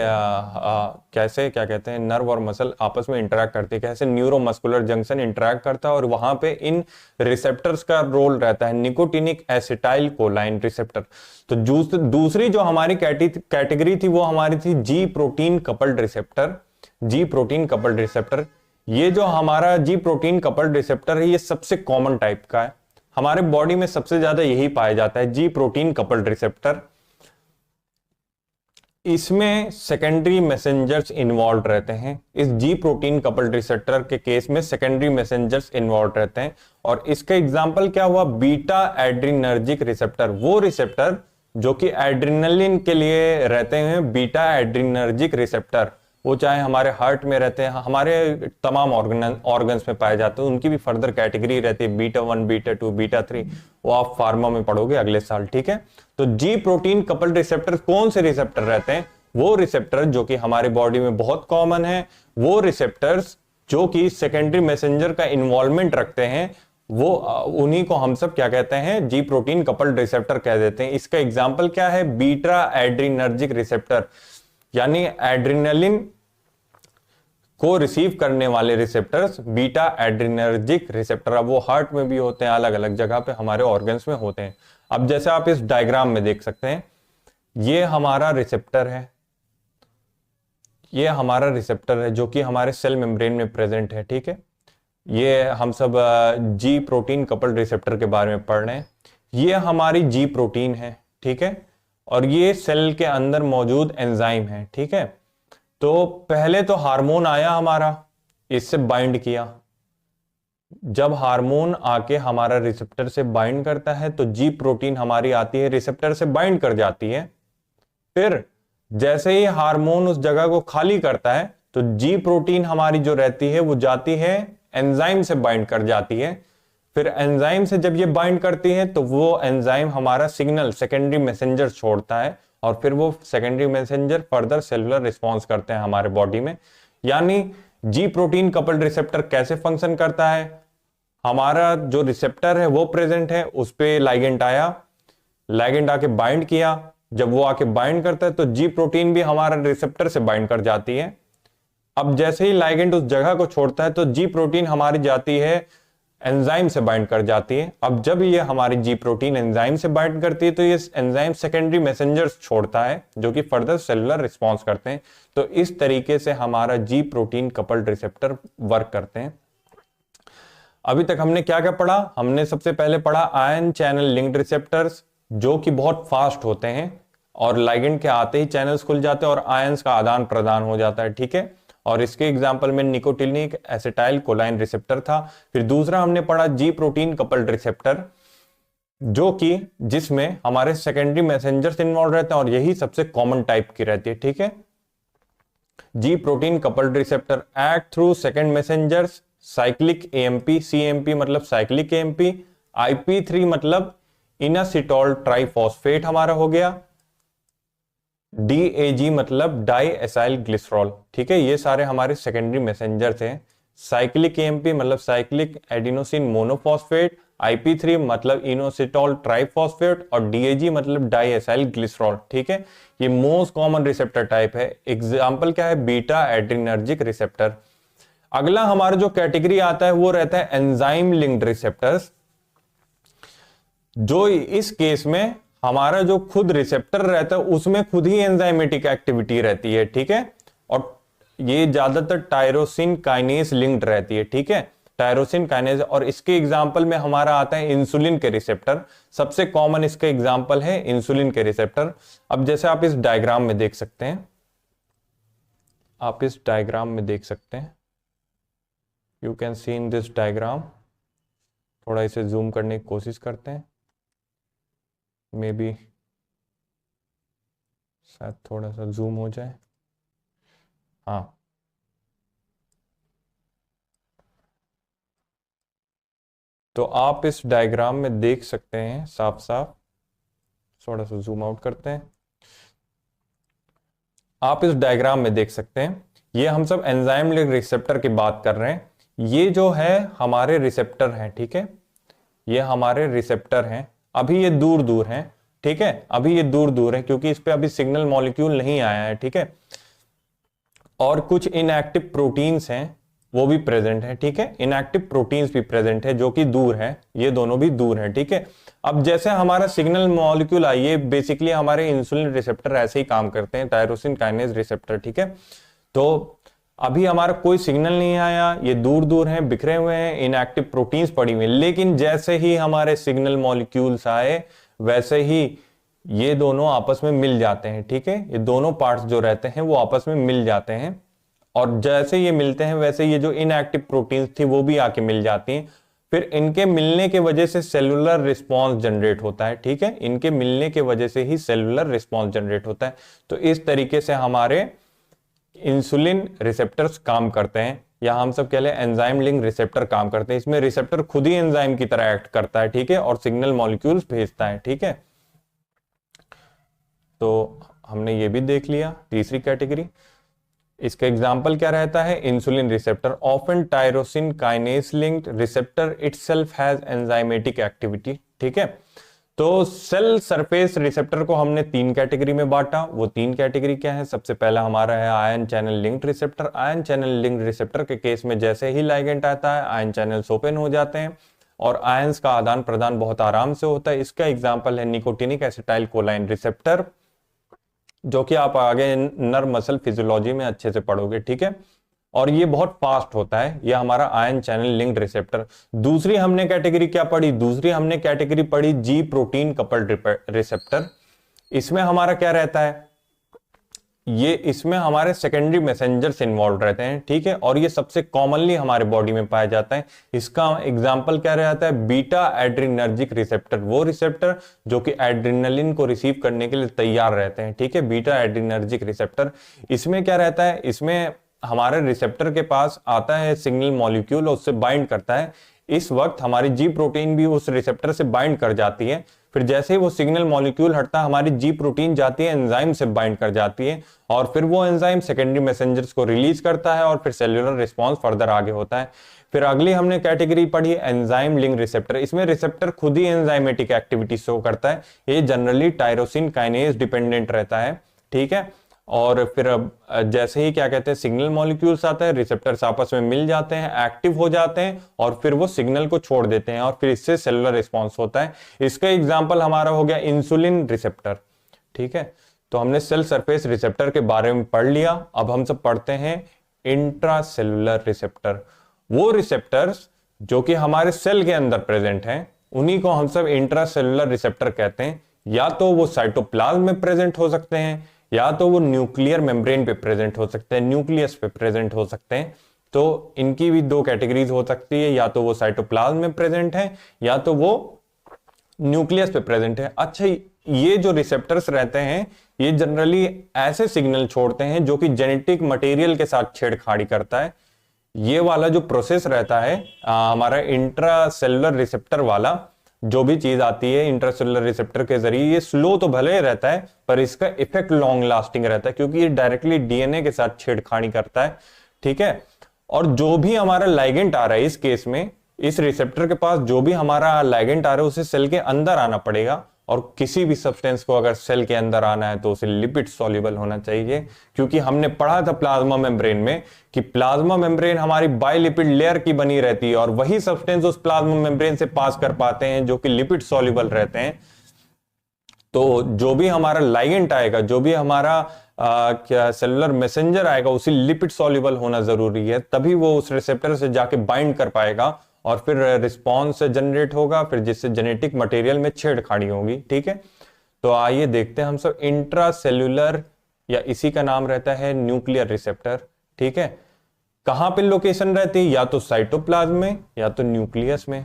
कैसे क्या कहते हैं नर्व और मसल आपस में इंटरेक्ट करते हैं, कैसे न्यूरोमस्कुलर जंक्शन इंटरेक्ट करता है और वहां पे इन रिसेप्टर्स का रोल रहता है। Nicotinic acetyl कोलाइन receptor. तो दूसरी जो हमारी कैटेगरी थी वो हमारी थी जी प्रोटीन कपल्ड रिसेप्टर। जी प्रोटीन कपल्ड रिसेप्टर, ये जो हमारा जी प्रोटीन कपल्ड रिसेप्टर है ये सबसे कॉमन टाइप का है, हमारे बॉडी में सबसे ज्यादा यही पाया जाता है, जी प्रोटीन कपल्ड रिसेप्टर। इसमें सेकेंडरी मैसेंजर्स इन्वॉल्व रहते हैं। इस जी प्रोटीन कपल्ड रिसेप्टर के केस में सेकेंडरी मैसेंजर्स इन्वॉल्व रहते हैं। और इसका एग्जांपल क्या हुआ? बीटा एड्रीनर्जिक रिसेप्टर, वो रिसेप्टर जो कि एड्रिनलिन के लिए रहते हैं, बीटा एड्रीनर्जिक रिसेप्टर। वो चाहे हमारे हार्ट में रहते हैं, हमारे तमाम ऑर्गन्स में पाए जाते हैं। उनकी भी फर्दर कैटेगरी रहती है, बीटा 1, बीटा 2, बीटा 3, वो आप फार्मा में पढ़ोगे अगले साल, ठीक है। तो जी प्रोटीन कपल्ड रिसेप्टर कौन से रिसेप्टर रहते हैं? वो रिसेप्टर जो कि हमारी बॉडी में बहुत कॉमन है, वो रिसेप्टर्स जो कि सेकेंडरी मैसेंजर का इन्वॉल्वमेंट रखते हैं, वो उन्हीं को हम सब क्या कहते हैं? जी प्रोटीन कपल्ड रिसेप्टर कह देते हैं। इसका एग्जाम्पल क्या है? बीटा एड्रीनर्जिक रिसेप्टर, यानी एड्रिनलिन को रिसीव करने वाले रिसेप्टर्स बीटा एड्रिनर्जिक रिसेप्टर। अब वो हार्ट में भी होते हैं, अलग अलग जगह पे हमारे ऑर्गन्स में होते हैं। अब जैसे आप इस डायग्राम में देख सकते हैं, ये हमारा रिसेप्टर है, ये हमारा रिसेप्टर है जो कि हमारे सेल मेम्ब्रेन में प्रेजेंट है, ठीक है। ये हम सब जी प्रोटीन कपल्ड रिसेप्टर के बारे में पढ़ रहे हैं। ये हमारी जी प्रोटीन है, ठीक है, और ये सेल के अंदर मौजूद एंजाइम है, ठीक है। तो पहले तो हार्मोन आया हमारा, इससे बाइंड किया। जब हार्मोन आके हमारा रिसेप्टर से बाइंड करता है तो जी प्रोटीन हमारी आती है, रिसेप्टर से बाइंड कर जाती है। फिर जैसे ही हार्मोन उस जगह को खाली करता है तो जी प्रोटीन हमारी जो रहती है वो जाती है एंजाइम से बाइंड कर जाती है। फिर एंजाइम से जब ये बाइंड करती है तो वो एंजाइम हमारा सिग्नल सेकेंडरी मैसेंजर छोड़ता है और फिर वो secondary messenger further cellular response करते हैं हमारे बॉडी में। यानी जी प्रोटीन कपल्ड रिसेप्टर कैसे फंक्शन करता है? हमारा जो रिसेप्टर है वो प्रेजेंट है, उस पे लाइगेंड आया, लाइगेंड आके बाइंड किया। जब वो आके बाइंड करता है तो जी प्रोटीन भी हमारा रिसेप्टर से बाइंड कर जाती है। अब जैसे ही लाइगेंड उस जगह को छोड़ता है तो जी प्रोटीन हमारी जाती है एंजाइम से बाइंड कर जाती है। अब जब ये हमारी जी प्रोटीन एंजाइम से बाइंड करती है तो ये एंजाइम सेकेंडरी मैसेंजर्स छोड़ता है जो कि फर्दर सेलुलर रिस्पॉन्स करते हैं। तो इस तरीके से हमारा जी प्रोटीन कपल्ड रिसेप्टर वर्क करते हैं। अभी तक हमने क्या क्या पढ़ा? हमने सबसे पहले पढ़ा आयन चैनल लिंक्ड रिसेप्टर्स जो कि बहुत फास्ट होते हैं और लाइगेंड के आते ही चैनल्स खुल जाते हैं और आयंस का आदान प्रदान हो जाता है, ठीक है। और इसके एग्जांपल में निकोटिनिक एसिटाइल कोलाइन रिसेप्टर था। फिर दूसरा हमने पढ़ा जी प्रोटीन कपल्ड रिसेप्टर जो कि जिसमें हमारे सेकेंडरी मैसेंजर्स इन्वॉल्व रहते हैं और यही सबसे कॉमन टाइप की रहती है, ठीक है। जी protein coupled receptor act through second messengers, cyclic AMP, CMP मतलब साइक्लिक एएमपी, IP3 मतलब इनासिटोल ट्राइफॉस्फेट हमारा हो गया, DAG मतलब डाई एसाइल ग्लिसरॉल, ठीक है। ये सारे हमारे सेकेंडरी मैसेंजर थे। साइक्लिक एएमपी मतलब साइक्लिक एडिनोसिन मोनोफॉस्फेट, IP3 मतलब इनोसिटोल ट्राइफॉस्फेट और DAG मतलब डाई एसाइल ग्लिसरॉल, ठीक है। ये मोस्ट कॉमन रिसेप्टर टाइप है। एग्जाम्पल क्या है? Beta adrenergic receptor. अगला हमारा जो कैटेगरी आता है वो रहता है एंजाइम लिंक्ड रिसेप्टर्स, जो इस केस में हमारा जो खुद रिसेप्टर रहता है उसमें खुद ही एंजाइमेटिक एक्टिविटी रहती है, ठीक है। और ये ज्यादातर टायरोसिन काइनेज लिंक्ड रहती है, ठीक है, टायरोसिन काइनेज। और इसके एग्जाम्पल में हमारा आता है इंसुलिन के रिसेप्टर, सबसे कॉमन इसका एग्जाम्पल है इंसुलिन के रिसेप्टर। अब जैसे आप इस डायग्राम में देख सकते हैं, आप इस डायग्राम में देख सकते हैं, you can see in this diagram. थोड़ा इसे जूम करने की कोशिश करते हैं, मे बी शायद थोड़ा सा जूम हो जाए। हाँ, तो आप इस डायग्राम में देख सकते हैं साफ साफ, थोड़ा सा जूम आउट करते हैं। आप इस डायग्राम में देख सकते हैं, ये हम सब एंजाइम लिंक रिसेप्टर की बात कर रहे हैं। ये जो है हमारे रिसेप्टर हैं, ठीक है, ये हमारे रिसेप्टर हैं। अभी ये दूर दूर हैं, ठीक है, अभी ये दूर दूर है क्योंकि इस पे अभी सिग्नल मॉलिक्यूल नहीं आया है, ठीक है। और कुछ इनएक्टिव प्रोटीन्स हैं वो भी प्रेजेंट है, ठीक है, इनएक्टिव प्रोटीन्स भी प्रेजेंट है जो कि दूर है, ये दोनों भी दूर हैं, ठीक है। अब जैसे हमारा सिग्नल मॉलिक्यूल आइए, बेसिकली हमारे इंसुलिन रिसेप्टर ऐसे ही काम करते हैं, टायरोसिन काइनेज रिसेप्टर, ठीक है। तो अभी हमारा कोई सिग्नल नहीं आया, ये दूर दूर हैं, बिखरे हुए हैं, इनएक्टिव प्रोटीन्स पड़ी हुई हैं, लेकिन जैसे ही हमारे सिग्नल मॉलिक्यूल्स आए वैसे ही ये दोनों आपस में मिल जाते हैं, ठीक है, ये दोनों पार्ट्स जो रहते हैं वो आपस में मिल जाते हैं। और जैसे ये मिलते हैं वैसे ये जो इनएक्टिव प्रोटीन्स थी वो भी आके मिल जाती हैं। फिर इनके मिलने के वजह से सेलुलर रिस्पॉन्स जनरेट होता है, ठीक है, इनके मिलने के वजह से ही सेलुलर रिस्पॉन्स जनरेट होता है। तो इस तरीके से हमारे इंसुलिन रिसेप्टर्स काम करते हैं, या हम सब कह लें एंजाइम लिंक रिसेप्टर काम करते हैं। इसमें रिसेप्टर खुद ही एंजाइम की तरह एक्ट करता है, ठीक है, और सिग्नल मॉलिक्यूल्स भेजता है, ठीक है। तो हमने ये भी देख लिया तीसरी कैटेगरी। इसका एग्जाम्पल क्या रहता है, insulin receptor, often tyrosine kinase linked receptor itself has enzymatic activity, ठीक है। तो सेल सरफेस रिसेप्टर को हमने तीन कैटेगरी में बांटा। वो तीन कैटेगरी क्या है, सबसे पहला हमारा है ion channel linked receptor. Ion channel linked receptor के केस में जैसे ही लाइगेंट आता है आयन चैनल्स ओपन हो जाते हैं और आयंस का आदान प्रदान बहुत आराम से होता है। इसका एग्जाम्पल है निकोटिनिक एसिटाइल कोलाइन रिसेप्टर, जो कि आप आगे नर्व मसल फिजियोलॉजी में अच्छे से पढ़ोगे, ठीक है। और ये बहुत फास्ट होता है, ये हमारा आयन चैनल लिंक्ड रिसेप्टर। दूसरी हमने कैटेगरी क्या पढ़ी, दूसरी हमने कैटेगरी पढ़ी जी प्रोटीन कपल्ड रिसेप्टर। इसमें हमारा क्या रहता है, ये इसमें हमारे सेकेंडरी मैसेंजर्स इन्वॉल्व रहते हैं, ठीक है, और ये सबसे कॉमनली हमारे बॉडी में पाया जाता है। इसका एग्जांपल क्या रहता है, बीटा एड्रिनर्जिक रिसेप्टर, वो रिसेप्टर जो कि एड्रिनलिन को रिसीव करने के लिए तैयार रहते हैं, ठीक है, बीटा एड्रिनर्जिक रिसेप्टर। इसमें क्या रहता है, इसमें हमारे रिसेप्टर के पास आता है सिग्नल मॉलिक्यूल और उससे बाइंड करता है। इस वक्त हमारी जी प्रोटीन भी उस रिसेप्टर से बाइंड कर जाती है। फिर जैसे ही वो सिग्नल मॉलिक्यूल हटता है हमारी जी प्रोटीन जाती है एंजाइम से बाइंड कर जाती है और फिर वो एंजाइम सेकेंडरी मैसेंजर्स को रिलीज करता है और फिर सेल्यूलर रिस्पॉन्स फर्दर आगे होता है। फिर अगली हमने कैटेगरी पढ़ी एंजाइम लिंक रिसेप्टर। इसमें रिसेप्टर खुद ही एंजाइमेटिक एक्टिविटी शो करता है। ये जनरली टायरोसिन काइनेज डिपेंडेंट रहता है, ठीक है। और फिर अब जैसे ही क्या कहते हैं सिग्नल मॉलिक्यूल्स आते हैं, रिसेप्टर्स आपस में मिल जाते हैं, एक्टिव हो जाते हैं और फिर वो सिग्नल को छोड़ देते हैं और फिर इससे सेलुलर रिस्पॉन्स होता है। इसका एग्जांपल हमारा हो गया इंसुलिन रिसेप्टर, ठीक है। तो हमने सेल सरफेस रिसेप्टर के बारे में पढ़ लिया। अब हम सब पढ़ते हैं इंट्रासेलुलर रिसेप्टर। वो रिसेप्टर्स जो कि हमारे सेल के अंदर प्रेजेंट हैं उन्हीं को हम सब इंट्रासेलुलर रिसेप्टर कहते हैं। या तो वो साइटोप्लाज्म में प्रेजेंट हो सकते हैं या तो वो न्यूक्लियर मेम्ब्रेन पे प्रेजेंट हो सकते हैं, न्यूक्लियस पे प्रेजेंट हो सकते हैं। तो इनकी भी दो कैटेगरीज हो सकती है, या तो वो साइटोप्लाज्म में प्रेजेंट है या तो वो न्यूक्लियस पे प्रेजेंट है। अच्छा, ये जो रिसेप्टर्स रहते हैं ये जनरली ऐसे सिग्नल छोड़ते हैं जो कि जेनेटिक मटेरियल के साथ छेड़खानी करता है। ये वाला जो प्रोसेस रहता है हमारा इंट्रासेलुलर रिसेप्टर वाला, जो भी चीज आती है इंट्रासेलुलर रिसेप्टर के जरिए, ये स्लो तो भले ही रहता है पर इसका इफेक्ट लॉन्ग लास्टिंग रहता है क्योंकि ये डायरेक्टली डीएनए के साथ छेड़खानी करता है, ठीक है। और जो भी हमारा लाइगेंट आ रहा है इस केस में, इस रिसेप्टर के पास जो भी हमारा लाइगेंट आ रहा है उसे सेल के अंदर आना पड़ेगा। और किसी भी सब्सटेंस को अगर सेल के अंदर आना है तो उसे लिपिड सॉल्युबल होना चाहिए, क्योंकि हमने पढ़ा था प्लाज्मा मेम्ब्रेन में कि प्लाज्मा मेम्ब्रेन हमारी बाइलिपिड लेयर की बनी रहती है और वही सब्सटेंस उस प्लाज्मा मेम्ब्रेन से पास कर पाते हैं जो कि लिपिड सॉल्युबल रहते हैं। तो जो भी हमारा लाइगेंट आएगा, जो भी हमारा क्या सेलुलर मैसेंजर आएगा, उसी लिपिड सॉल्युबल होना जरूरी है, तभी वो उस रिसेप्टर से जाके बाइंड कर पाएगा और फिर रिस्पॉन्स जनरेट होगा, फिर जिससे जेनेटिक मटेरियल में छेड़खानी होगी। ठीक है, तो आइए देखते हैं हम सब इंट्रा सेल्यूलर, या इसी का नाम रहता है न्यूक्लियर रिसेप्टर। ठीक है, कहां पे लोकेशन रहती है, या तो साइटोप्लाज्म में या तो न्यूक्लियस में।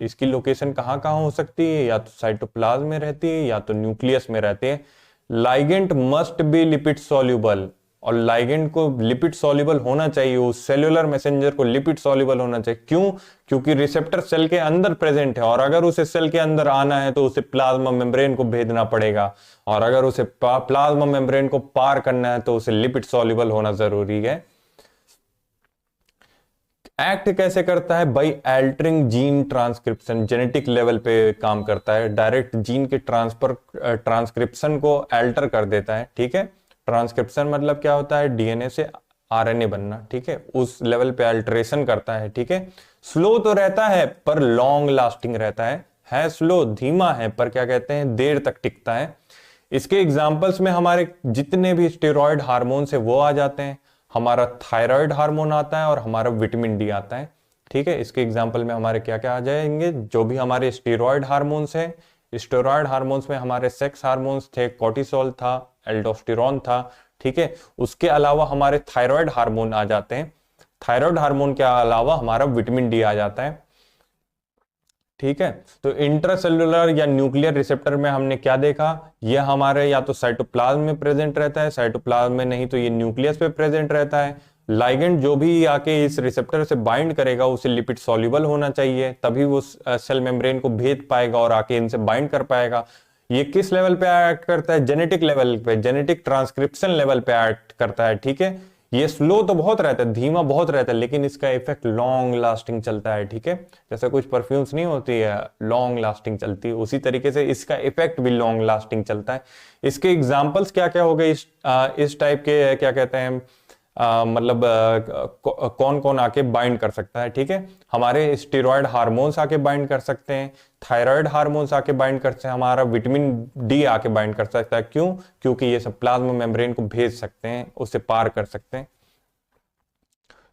इसकी लोकेशन कहां कहां हो सकती है, या तो साइटोप्लाज्म में रहती है या तो न्यूक्लियस में रहती है। Ligand must be lipid soluble, और लाइगेंड को लिपिड सॉल्युबल होना चाहिए, उस सेल्यूलर मैसेंजर को लिपिड सॉल्युबल होना चाहिए। क्यों? क्योंकि रिसेप्टर सेल के अंदर प्रेजेंट है, और अगर उसे सेल के अंदर आना है तो उसे प्लाज्मा मेम्ब्रेन को भेजना पड़ेगा, और अगर उसे प्लाज्मा मेम्ब्रेन को पार करना है तो उसे लिपिड सॉल्युबल होना जरूरी है। एक्ट कैसे करता है? By altering gene transcription, genetic level पे काम करता है, डायरेक्ट जीन के ट्रांसक्रिप्शन को एल्टर कर देता है। ठीक है, ट्रांसक्रिप्शन मतलब क्या होता है? डीएनए से आरएनए बनना। ठीक है, उस लेवल पे अल्टरेशन करता है। ठीक है, स्लो तो रहता है पर लॉन्ग लास्टिंग रहता है स्लो, धीमा है पर क्या कहते हैं, देर तक टिकता है। इसके एग्जाम्पल्स में हमारे जितने भी स्टेरॉयड हार्मोन है वो आ जाते हैं, हमारा थायराइड हार्मोन आता है और हमारा विटामिन डी आता है। ठीक है, इसके एग्जाम्पल में हमारे क्या क्या आ जाएंगे? जो भी हमारे स्टेरॉयड हार्मोन्स हैं, स्टेरॉयड हार्मोन्स में हमारे सेक्स हार्मोन्स थे, कोर्टिसोल था, एल्डोस्टेरोन था। ठीक है, उसके अलावा हमारे थायराइड हार्मोन आ जाते हैं, थायराइड हार्मोन के अलावा हमारा विटामिन डी आ जाता है। ठीक है, तो इंट्रासेल्युलर या न्यूक्लियर रिसेप्टर में हमने क्या देखा? ये हमारे या तो साइटोप्लाज्म में प्रेजेंट रहता है, साइटोप्लाज्म में नहीं तो ये न्यूक्लियस पे प्रेजेंट रहता है। लाइगेंड जो भी आके इस रिसेप्टर से बाइंड करेगा उसे लिपिड सॉल्युबल होना चाहिए, तभी वो सेल मेम्ब्रेन को भेद पाएगा और आके इनसे बाइंड कर पाएगा। ये किस लेवल पे एक्ट करता है? जेनेटिक लेवल पे, जेनेटिक ट्रांसक्रिप्शन लेवल पे एक्ट करता है। ठीक है, ये स्लो तो बहुत रहता है, धीमा बहुत रहता है, लेकिन इसका इफेक्ट लॉन्ग लास्टिंग चलता है। ठीक है, जैसे कुछ परफ्यूम्स नहीं होती है लॉन्ग लास्टिंग चलती है, उसी तरीके से इसका इफेक्ट भी लॉन्ग लास्टिंग चलता है। इसके एग्जांपल्स क्या क्या हो गए इस टाइप के, क्या कहते हैं, मतलब कौन कौन आके बाइंड कर सकता है? ठीक है, हमारे स्टेरॉयड हार्मोन्स आके बाइंड कर सकते हैं, थायराइड हार्मोन्स आके बाइंड कर सकते हैं, हमारा विटामिन डी आके बाइंड कर सकता है। क्यों? क्योंकि ये सब प्लाज्मा मेम्ब्रेन को भेज सकते हैं, उसे पार कर सकते हैं।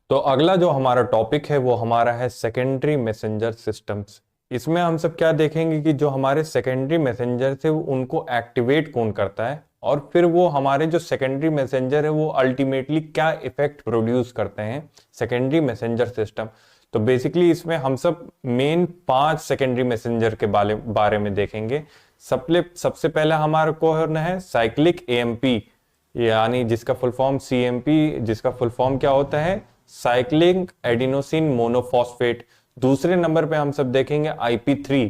तो अगला जो हमारा टॉपिक है वो हमारा है सेकेंडरी मैसेंजर सिस्टम्स। इसमें हम सब क्या देखेंगे कि जो हमारे सेकेंडरी मैसेंजर थे उनको एक्टिवेट कौन करता है, और फिर वो हमारे जो सेकेंडरी मैसेंजर है वो अल्टीमेटली क्या इफेक्ट प्रोड्यूस करते हैं, सेकेंडरी मैसेंजर सिस्टम। तो बेसिकली इसमें हम सब मेन 5 सेकेंडरी मैसेंजर के बारे में देखेंगे। सबसे पहले हमारे को है साइक्लिक एएमपी, यानी जिसका फुल फॉर्म सीएमपी, जिसका फुल फॉर्म क्या होता है? Cyclic adenosine monophosphate. दूसरे नंबर पे हम सब देखेंगे IP3,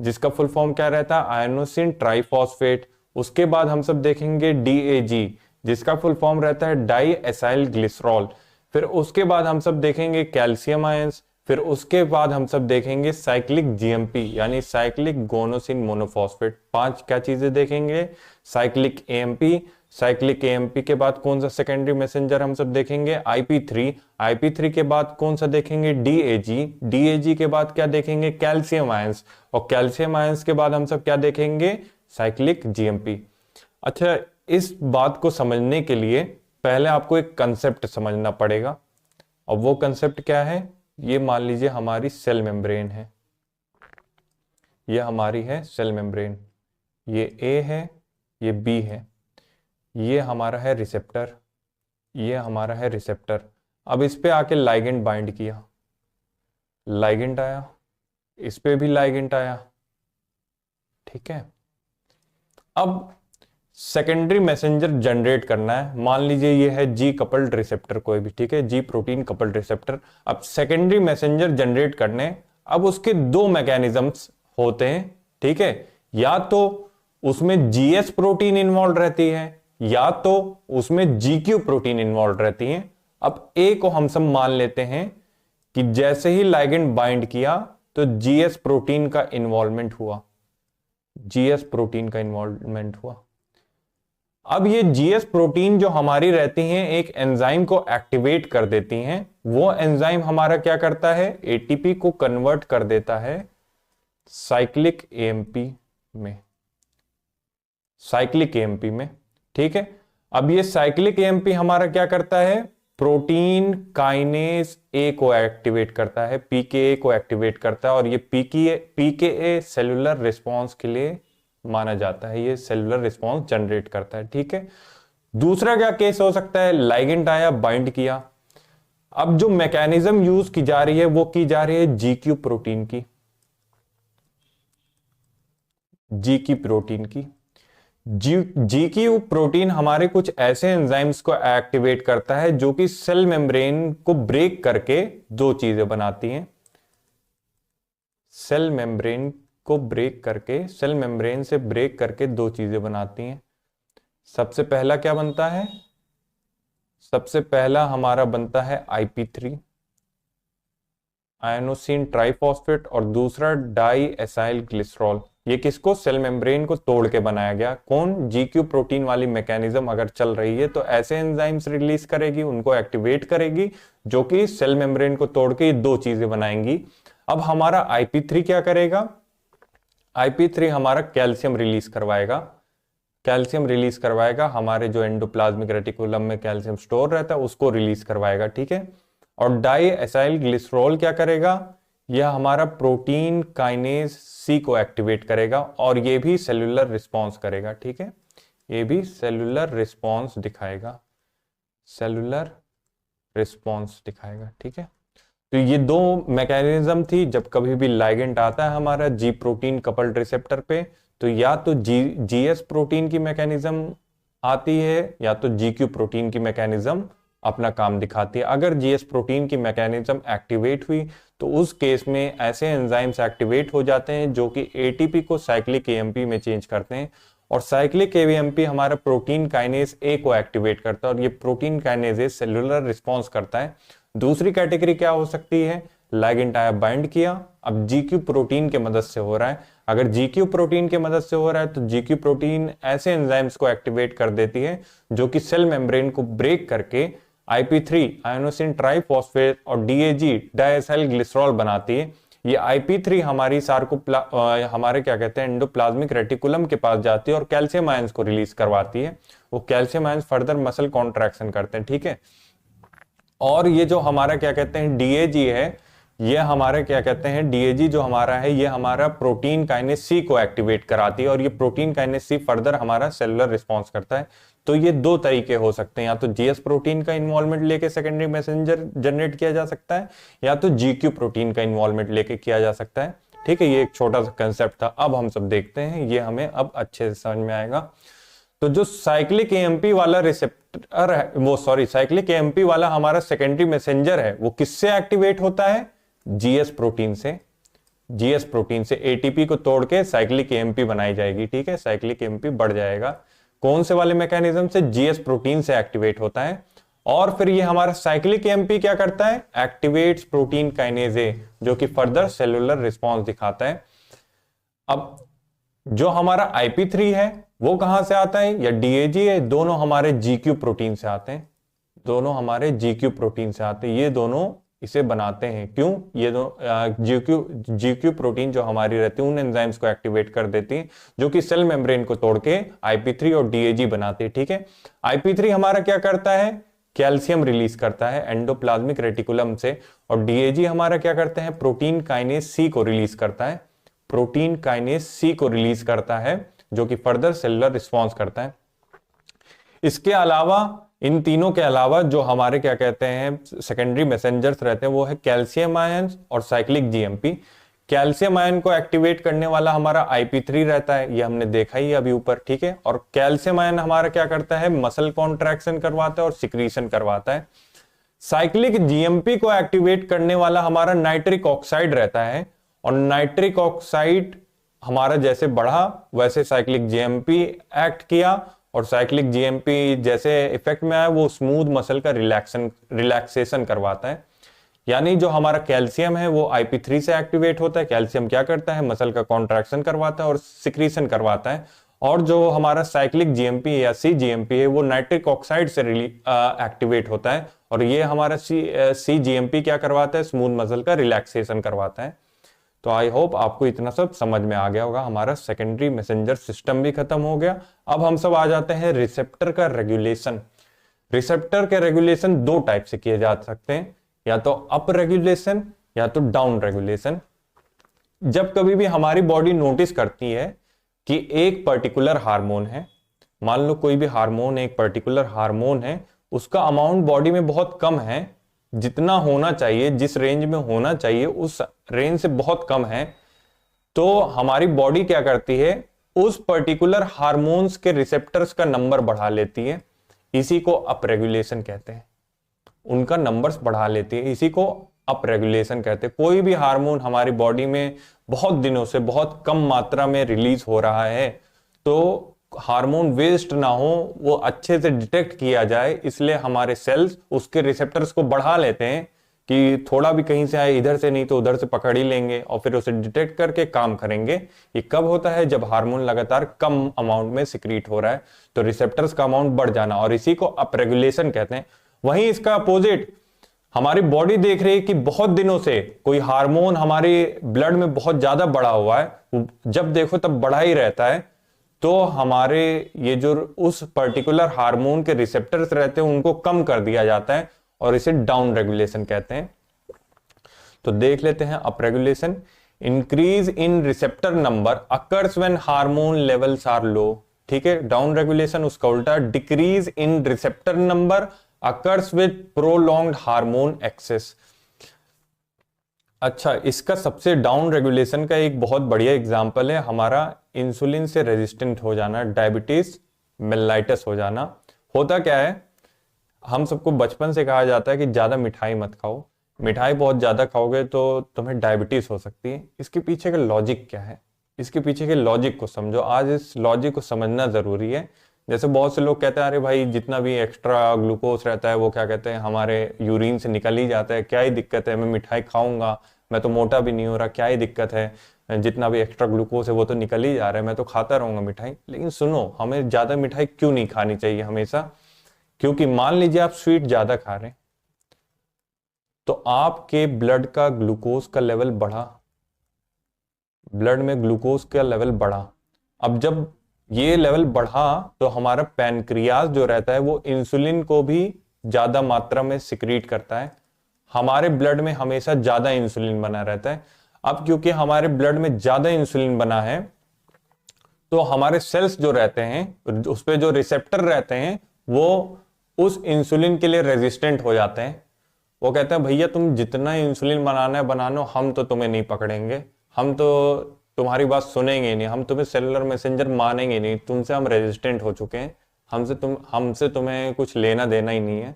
जिसका फुल फॉर्म क्या रहता है? आयनोसिन ट्राइफॉस्फेट। उसके बाद हम सब देखेंगे DAG, जिसका फुल फॉर्म रहता है डाई एसाइल ग्लिसरॉल। फिर उसके बाद हम सब देखेंगे कैल्शियम आयंस। फिर उसके बाद हम सब देखेंगे साइक्लिक GMP, यानी साइक्लिक गोनोसिन मोनोफॉस्फेट। 5 क्या चीजें देखेंगे? साइक्लिक AMP, साइक्लिक AMP के बाद कौन सा सेकेंडरी मैसेंजर हम सब देखेंगे? IP3, IP3 के बाद कौन सा देखेंगे? DAG, DAG के बाद क्या देखेंगे? कैल्शियम आयंस, और कैल्शियम आयंस के बाद हम सब क्या देखेंगे? Cyclic GMP। अच्छा, इस बात को समझने के लिए पहले आपको एक कंसेप्ट समझना पड़ेगा, और वो कंसेप्ट क्या है? ये मान लीजिए हमारी सेल मेम्ब्रेन है, ये हमारी है सेल मेम्ब्रेन, ये A है, ये B है, ये हमारा है रिसेप्टर, ये हमारा है रिसेप्टर। अब इस पे आके लाइगेंड बाइंड किया, लाइगेंड आया, इस पे भी लाइगेंड आया। ठीक है, अब सेकेंडरी मैसेंजर जनरेट करना है। मान लीजिए ये है G कपल्ड रिसेप्टर, कोई भी, ठीक है, G प्रोटीन कपल्ड रिसेप्टर। अब सेकेंडरी मैसेंजर जनरेट करने, अब उसके 2 मैकेनिज्म्स होते हैं। ठीक है, या तो उसमें GS प्रोटीन इन्वॉल्व रहती है, या तो उसमें GQ प्रोटीन इन्वॉल्व रहती है। अब A को हम सब मान लेते हैं कि जैसे ही लाइगेंड बाइंड किया तो GS प्रोटीन का इन्वॉल्वमेंट हुआ, GS प्रोटीन का इन्वॉल्वमेंट हुआ। अब ये GS प्रोटीन जो हमारी रहती हैं एक एंजाइम को एक्टिवेट कर देती हैं। वो एंजाइम हमारा क्या करता है? ATP को कन्वर्ट कर देता है साइक्लिक AMP में। साइक्लिक एएमपी में, ठीक है। अब ये साइक्लिक एएमपी हमारा क्या करता है, प्रोटीन काइनेज ए को एक्टिवेट करता है, पीकेए को एक्टिवेट करता है, और ये पीकेए सेलुलर रिस्पॉन्स के लिए माना जाता है, ये सेलुलर रिस्पॉन्स जनरेट करता है, ठीक है। दूसरा क्या केस हो सकता है, लाइगेंड आया, बाइंड किया। अब जो मैकेनिज्म यूज की जा रही है वो की जा रही है जीक्यू प्रोटीन की, जीक्यू प्रोटीन की। जीक्यू प्रोटीन हमारे कुछ ऐसे एंजाइम्स को एक्टिवेट करता है जो कि सेल मेम्ब्रेन को ब्रेक करके दो चीजें बनाती हैं। सेल मेम्ब्रेन को ब्रेक करके, सेल मेम्ब्रेन से ब्रेक करके दो चीजें बनाती हैं। सबसे पहला क्या बनता है, सबसे पहला हमारा बनता है IP3 आयनोसिन ट्राइफॉस्फेट, और दूसरा डाई एसाइल ग्लिसरॉल। ये किसको, सेल मेम्ब्रेन को तोड़ के बनाया गया। कौन, जीक्यू प्रोटीन वाली मैकेनिज्म अगर चल रही है तो ऐसे एंजाइम्स रिलीज करेगी, उनको एक्टिवेट करेगी, जो कि सेल मेम्ब्रेन को तोड़ के ये दो चीजें बनाएंगी। अब हमारा IP3 क्या करेगा, IP3 हमारा कैल्शियम रिलीज करवाएगा, कैल्शियम रिलीज करवाएगा, हमारे जो एंडोप्लाज्मिक रेटिकुलम में कैल्शियम स्टोर रहता है उसको रिलीज करवाएगा, ठीक है। और डाई एसाइल ग्लिसरॉल क्या करेगा, यह हमारा प्रोटीन काइनेज सी को एक्टिवेट करेगा, और ये भी सेलुलर रिस्पॉन्स करेगा, ठीक है। ये भी सेलुलर रिस्पॉन्स दिखाएगा, सेलुलर रिस्पॉन्स दिखाएगा, ठीक है। तो ये दो मैकेनिज्म थी। जब कभी भी लाइगेंड आता है हमारा जी प्रोटीन कपल्ड रिसेप्टर पे, तो या तो जीएस प्रोटीन की मैकेनिज्म आती है या तो जीक्यू प्रोटीन की मैकेनिज्म अपना काम दिखाती है। अगर जीएस प्रोटीन की मैकेनिज्म एक्टिवेट हुई तो उस केस में ऐसे एंजाइम्स एक्टिवेट हो जाते हैं जो कि एटीपी को साइक्लिक एएमपी में चेंज करते हैं, और साइक्लिक एएमपी हमारा प्रोटीन काइनेज ए को एक्टिवेट करता है, और ये protein kinase A cellular response करता है। दूसरी कैटेगरी क्या हो सकती है, लाइगेंड आया, बाइंड किया, अब जीक्यू प्रोटीन के मदद से हो रहा है। अगर जीक्यू प्रोटीन के मदद से हो रहा है तो जीक्यू प्रोटीन ऐसे एंजाइम्स को एक्टिवेट कर देती है जो कि सेल मेम्ब्रेन को ब्रेक करके IP3 आयनोसिन ट्राइफॉस्फेट और DAG डाइएसाइल ग्लिसरॉल बनाती है। ये IP3 हमारी हमारे क्या कहते हैं एंडोप्लाज्मिक रेटिकुलम के पास जाती है और कैल्शियम आयंस को रिलीज करवाती है। वो calcium ions further muscle contraction करते हैं, ठीक है। और ये जो हमारा क्या कहते हैं DAG है, ये हमारे क्या कहते हैं DAG जो हमारा है, ये हमारा प्रोटीन काइनेज सी को एक्टिवेट कराती है, और ये प्रोटीन काइनेज सी फर्दर हमारा सेलुलर रिस्पॉन्स करता है। तो ये दो तरीके हो सकते हैं, या तो जीएस प्रोटीन का इन्वॉल्वमेंट लेके सेकेंडरी मैसेंजर जनरेट किया जा सकता है, या तो जीक्यू प्रोटीन का इन्वॉल्वमेंट लेके किया जा सकता है, ठीक है। ये एक छोटा सा कंसेप्ट था। अब हम सब देखते हैं, ये हमें अब अच्छे से समझ में आएगा। तो जो साइक्लिक एएमपी वाला रिसेप्टर है, वो साइक्लिक एएमपी वाला हमारा सेकेंडरी मैसेंजर है, वो किससे एक्टिवेट होता है, जीएस प्रोटीन से। जीएस प्रोटीन से एटीपी को तोड़ के साइक्लिक एएमपी बनाई जाएगी, ठीक है। साइक्लिक एएमपी बढ़ जाएगा, कौन से वाले मैकेनिज्म से, जीएस प्रोटीन से एक्टिवेट होता है। और फिर ये हमारा साइक्लिक एएमपी क्या करता है, एक्टिवेट्स प्रोटीन काइनेज ए, जो कि फर्दर सेलुलर रिस्पॉन्स दिखाता है। अब जो हमारा IP3 है वो कहां से आता है, या DAG है, दोनों हमारे जीक्यू प्रोटीन से आते हैं, दोनों हमारे जीक्यू प्रोटीन से आते हैं। ये दोनों इसे बनाते हैं, क्यों, ये दो जीक्यू प्रोटीन जो हमारी रहती है उन एंजाइम्स को एक्टिवेट कर देती है जो कि सेल मेम्ब्रेन को तोड़ के IP3 और DAG बनाते हैं, ठीक है। IP3 हमारा क्या करता है, कैल्शियम रिलीज करता है एंडोप्लाज्मिक रेटिकुलम से, और DAG हमारा क्या करते हैं, प्रोटीन काइनेज सी को रिलीज करता है, प्रोटीन काइनेज सी को रिलीज करता है, जो कि फर्दर सेलुलर रिस्पॉन्स करता है। इसके अलावा, इन तीनों के अलावा जो हमारे क्या कहते हैं सेकेंडरी मैसेंजर्स रहते हैं, वो है कैल्शियम आयन और साइक्लिक जीएमपी। कैल्शियम आयन को एक्टिवेट करने वाला हमारा IP3 रहता है, ये हमने देखा ही अभी ऊपर, ठीक है। और कैल्शियम आयन हमारा क्या करता है, मसल कॉन्ट्रैक्शन करवाता है और सिक्रीशन करवाता है। साइक्लिक जीएमपी को एक्टिवेट करने वाला हमारा नाइट्रिक ऑक्साइड रहता है, और नाइट्रिक ऑक्साइड हमारा जैसे बढ़ा वैसे साइक्लिक जीएमपी एक्ट किया, और साइक्लिक जीएमपी जैसे इफेक्ट में आया वो स्मूथ मसल का रिलैक्सेशन करवाता है। यानी जो हमारा कैल्शियम है वो IP3 से एक्टिवेट होता है। कैल्शियम क्या करता है, मसल का कॉन्ट्रैक्शन करवाता है और सिक्रीशन करवाता है। और जो हमारा साइक्लिक जीएमपी या CGMP है वो नाइट्रिक ऑक्साइड से एक्टिवेट होता है, और ये हमारा CGMP क्या करवाता है, स्मूथ मसल का रिलैक्सेशन करवाता है। तो आई होप आपको इतना सब समझ में आ गया होगा। हमारा सेकेंडरी मैसेंजर सिस्टम भी खत्म हो गया। अब हम सब आ जाते हैं रिसेप्टर का रेगुलेशन। रिसेप्टर के रेगुलेशन दो टाइप से किए जा सकते हैं, या तो अप रेगुलेशन या तो डाउन रेगुलेशन। जब कभी भी हमारी बॉडी नोटिस करती है कि एक पर्टिकुलर हार्मोन है, मान लो कोई भी हार्मोन, एक पर्टिकुलर हार्मोन है, उसका अमाउंट बॉडी में बहुत कम है, जितना होना चाहिए, जिस रेंज में होना चाहिए उस रेंज से बहुत कम है, तो हमारी बॉडी क्या करती है, उस पर्टिकुलर हार्मोन्स के रिसेप्टर्स का नंबर बढ़ा लेती है। इसी को अप रेगुलेशन कहते हैं, उनका नंबर्स बढ़ा लेती है, इसी को अप रेगुलेशन कहते हैं। कोई भी हार्मोन हमारी बॉडी में बहुत दिनों से बहुत कम मात्रा में रिलीज हो रहा है, तो हार्मोन वेस्ट ना हो, वो अच्छे से डिटेक्ट किया जाए, इसलिए हमारे सेल्स उसके रिसेप्टर्स को बढ़ा लेते हैं कि थोड़ा भी कहीं से आए, इधर से नहीं तो उधर से पकड़ ही लेंगे और फिर उसे डिटेक्ट करके काम करेंगे। ये कब होता है, जब हार्मोन लगातार कम अमाउंट में सिक्रीट हो रहा है, तो रिसेप्टर्स का अमाउंट बढ़ जाना, और इसी को अप रेगुलेशन कहते हैं। वहीं इसका अपोजिट, हमारी बॉडी देख रही है कि बहुत दिनों से कोई हार्मोन हमारे ब्लड में बहुत ज्यादा बढ़ा हुआ है, जब देखो तब बढ़ा ही रहता है, तो हमारे ये जो उस पर्टिकुलर हार्मोन के रिसेप्टर्स रहते हैं उनको कम कर दिया जाता है, और इसे डाउन रेगुलेशन कहते हैं। तो देख लेते हैं up regulation. Increase in receptor number occurs when hormone levels are low. ठीक है, डाउन रेगुलेशन उसका उल्टा, decrease in receptor number occurs with prolonged hormone excess. अच्छा, इसका सबसे डाउन रेगुलेशन का एक बहुत बढ़िया एग्जांपल है हमारा इंसुलिन से रेजिस्टेंट हो जाना, डायबिटीज मेलाइटस हो जाना। होता क्या है, हम सबको बचपन से कहा जाता है कि ज्यादा मिठाई मत खाओ, मिठाई बहुत ज्यादा खाओगे तो तुम्हें डायबिटीज हो सकती है। इसके पीछे का लॉजिक क्या है, इसके पीछे के लॉजिक को समझो। आज इस लॉजिक को समझना जरूरी है। जैसे बहुत से लोग कहते हैं, अरे भाई जितना भी एक्स्ट्रा ग्लूकोज रहता है वो क्या कहते हैं हमारे यूरिन से निकल ही जाता है, क्या ही दिक्कत है, मैं मिठाई खाऊंगा, मैं तो मोटा भी नहीं हो रहा, क्या ही दिक्कत है, जितना भी एक्स्ट्रा ग्लूकोज है वो तो निकल ही जा रहा है, मैं तो खाता रहूंगा मिठाई। लेकिन सुनो, हमें ज्यादा मिठाई क्यों नहीं खानी चाहिए हमेशा? क्योंकि मान लीजिए आप स्वीट ज्यादा खा रहे हैं, तो आपके ब्लड का ग्लूकोज का लेवल बढ़ा, ब्लड में ग्लूकोज का लेवल बढ़ा। अब जब ये लेवल बढ़ा तो हमारा पैनक्रियाज जो रहता है वो इंसुलिन को भी ज्यादा मात्रा में सिक्रीट करता है। हमारे ब्लड में हमेशा ज्यादा इंसुलिन बना रहता है। अब क्योंकि हमारे ब्लड में ज्यादा इंसुलिन बना है, तो हमारे सेल्स जो रहते हैं, उस पे जो रिसेप्टर रहते हैं, वो उस इंसुलिन के लिए रेजिस्टेंट हो जाते हैं। वो कहते हैं भैया तुम जितना इंसुलिन बनाना है बनानो, हम तो तुम्हें नहीं पकड़ेंगे, हम तो तुम्हारी बात सुनेंगे नहीं, हम तुम्हें सेलुलर मैसेंजर मानेंगे नहीं, तुमसे हम रेजिस्टेंट हो चुके हैं, हमसे तुम्हें कुछ लेना देना ही नहीं है।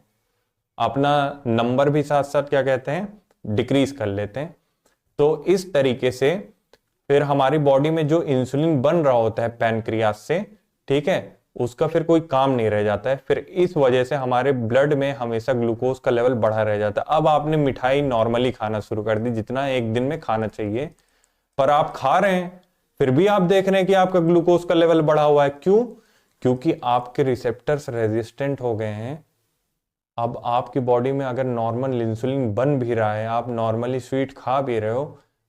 अपना नंबर भी साथ साथ क्या कहते हैं, डिक्रीज कर लेते हैं। तो इस तरीके से फिर हमारी बॉडी में जो इंसुलिन बन रहा होता है पैनक्रियास से, ठीक है, उसका फिर कोई काम नहीं रह जाता है। फिर इस वजह से हमारे ब्लड में हमेशा ग्लूकोज का लेवल बढ़ा रह जाता है। अब आपने मिठाई नॉर्मली खाना शुरू कर दी, जितना एक दिन में खाना चाहिए, पर आप खा रहे हैं, फिर भी आप देख रहे हैं कि आपका ग्लूकोज का लेवल बढ़ा हुआ है। क्यों? क्योंकि आपके रिसेप्टर्स रेजिस्टेंट हो गए हैं। अब आपकी बॉडी में अगर नॉर्मल इंसुलिन बन भी रहा है, आप नॉर्मली स्वीट खा भी रहे हो,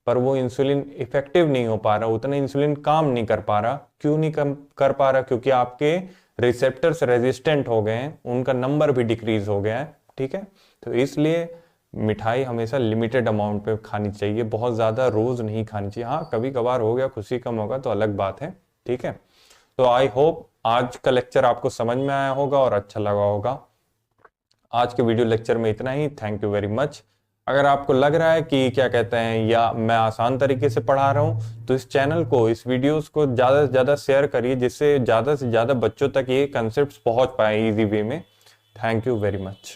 पर वो इंसुलिन इफेक्टिव नहीं हो पा रहा, उतना इंसुलिन काम नहीं कर पा रहा। क्यों नहीं कर पा रहा? क्योंकि आपके रिसेप्टर्स रेजिस्टेंट हो गए हैं, उनका नंबर भी डिक्रीज हो गया है। ठीक है, तो इसलिए मिठाई हमेशा लिमिटेड अमाउंट पे खानी चाहिए, बहुत ज्यादा रोज नहीं खानी चाहिए। हाँ, कभी कभार हो गया, खुशी कम होगा तो अलग बात है। ठीक है, तो आई होप आज का लेक्चर आपको समझ में आया होगा और अच्छा लगा होगा। आज के वीडियो लेक्चर में इतना ही। Thank you very much. अगर आपको लग रहा है कि क्या कहते हैं, या मैं आसान तरीके से पढ़ा रहा हूं, तो इस चैनल को, इस वीडियोस को ज्यादा से ज्यादा शेयर करिए, जिससे ज्यादा से ज्यादा बच्चों तक ये कंसेप्ट पहुंच पाए इजी वे में। Thank you very much.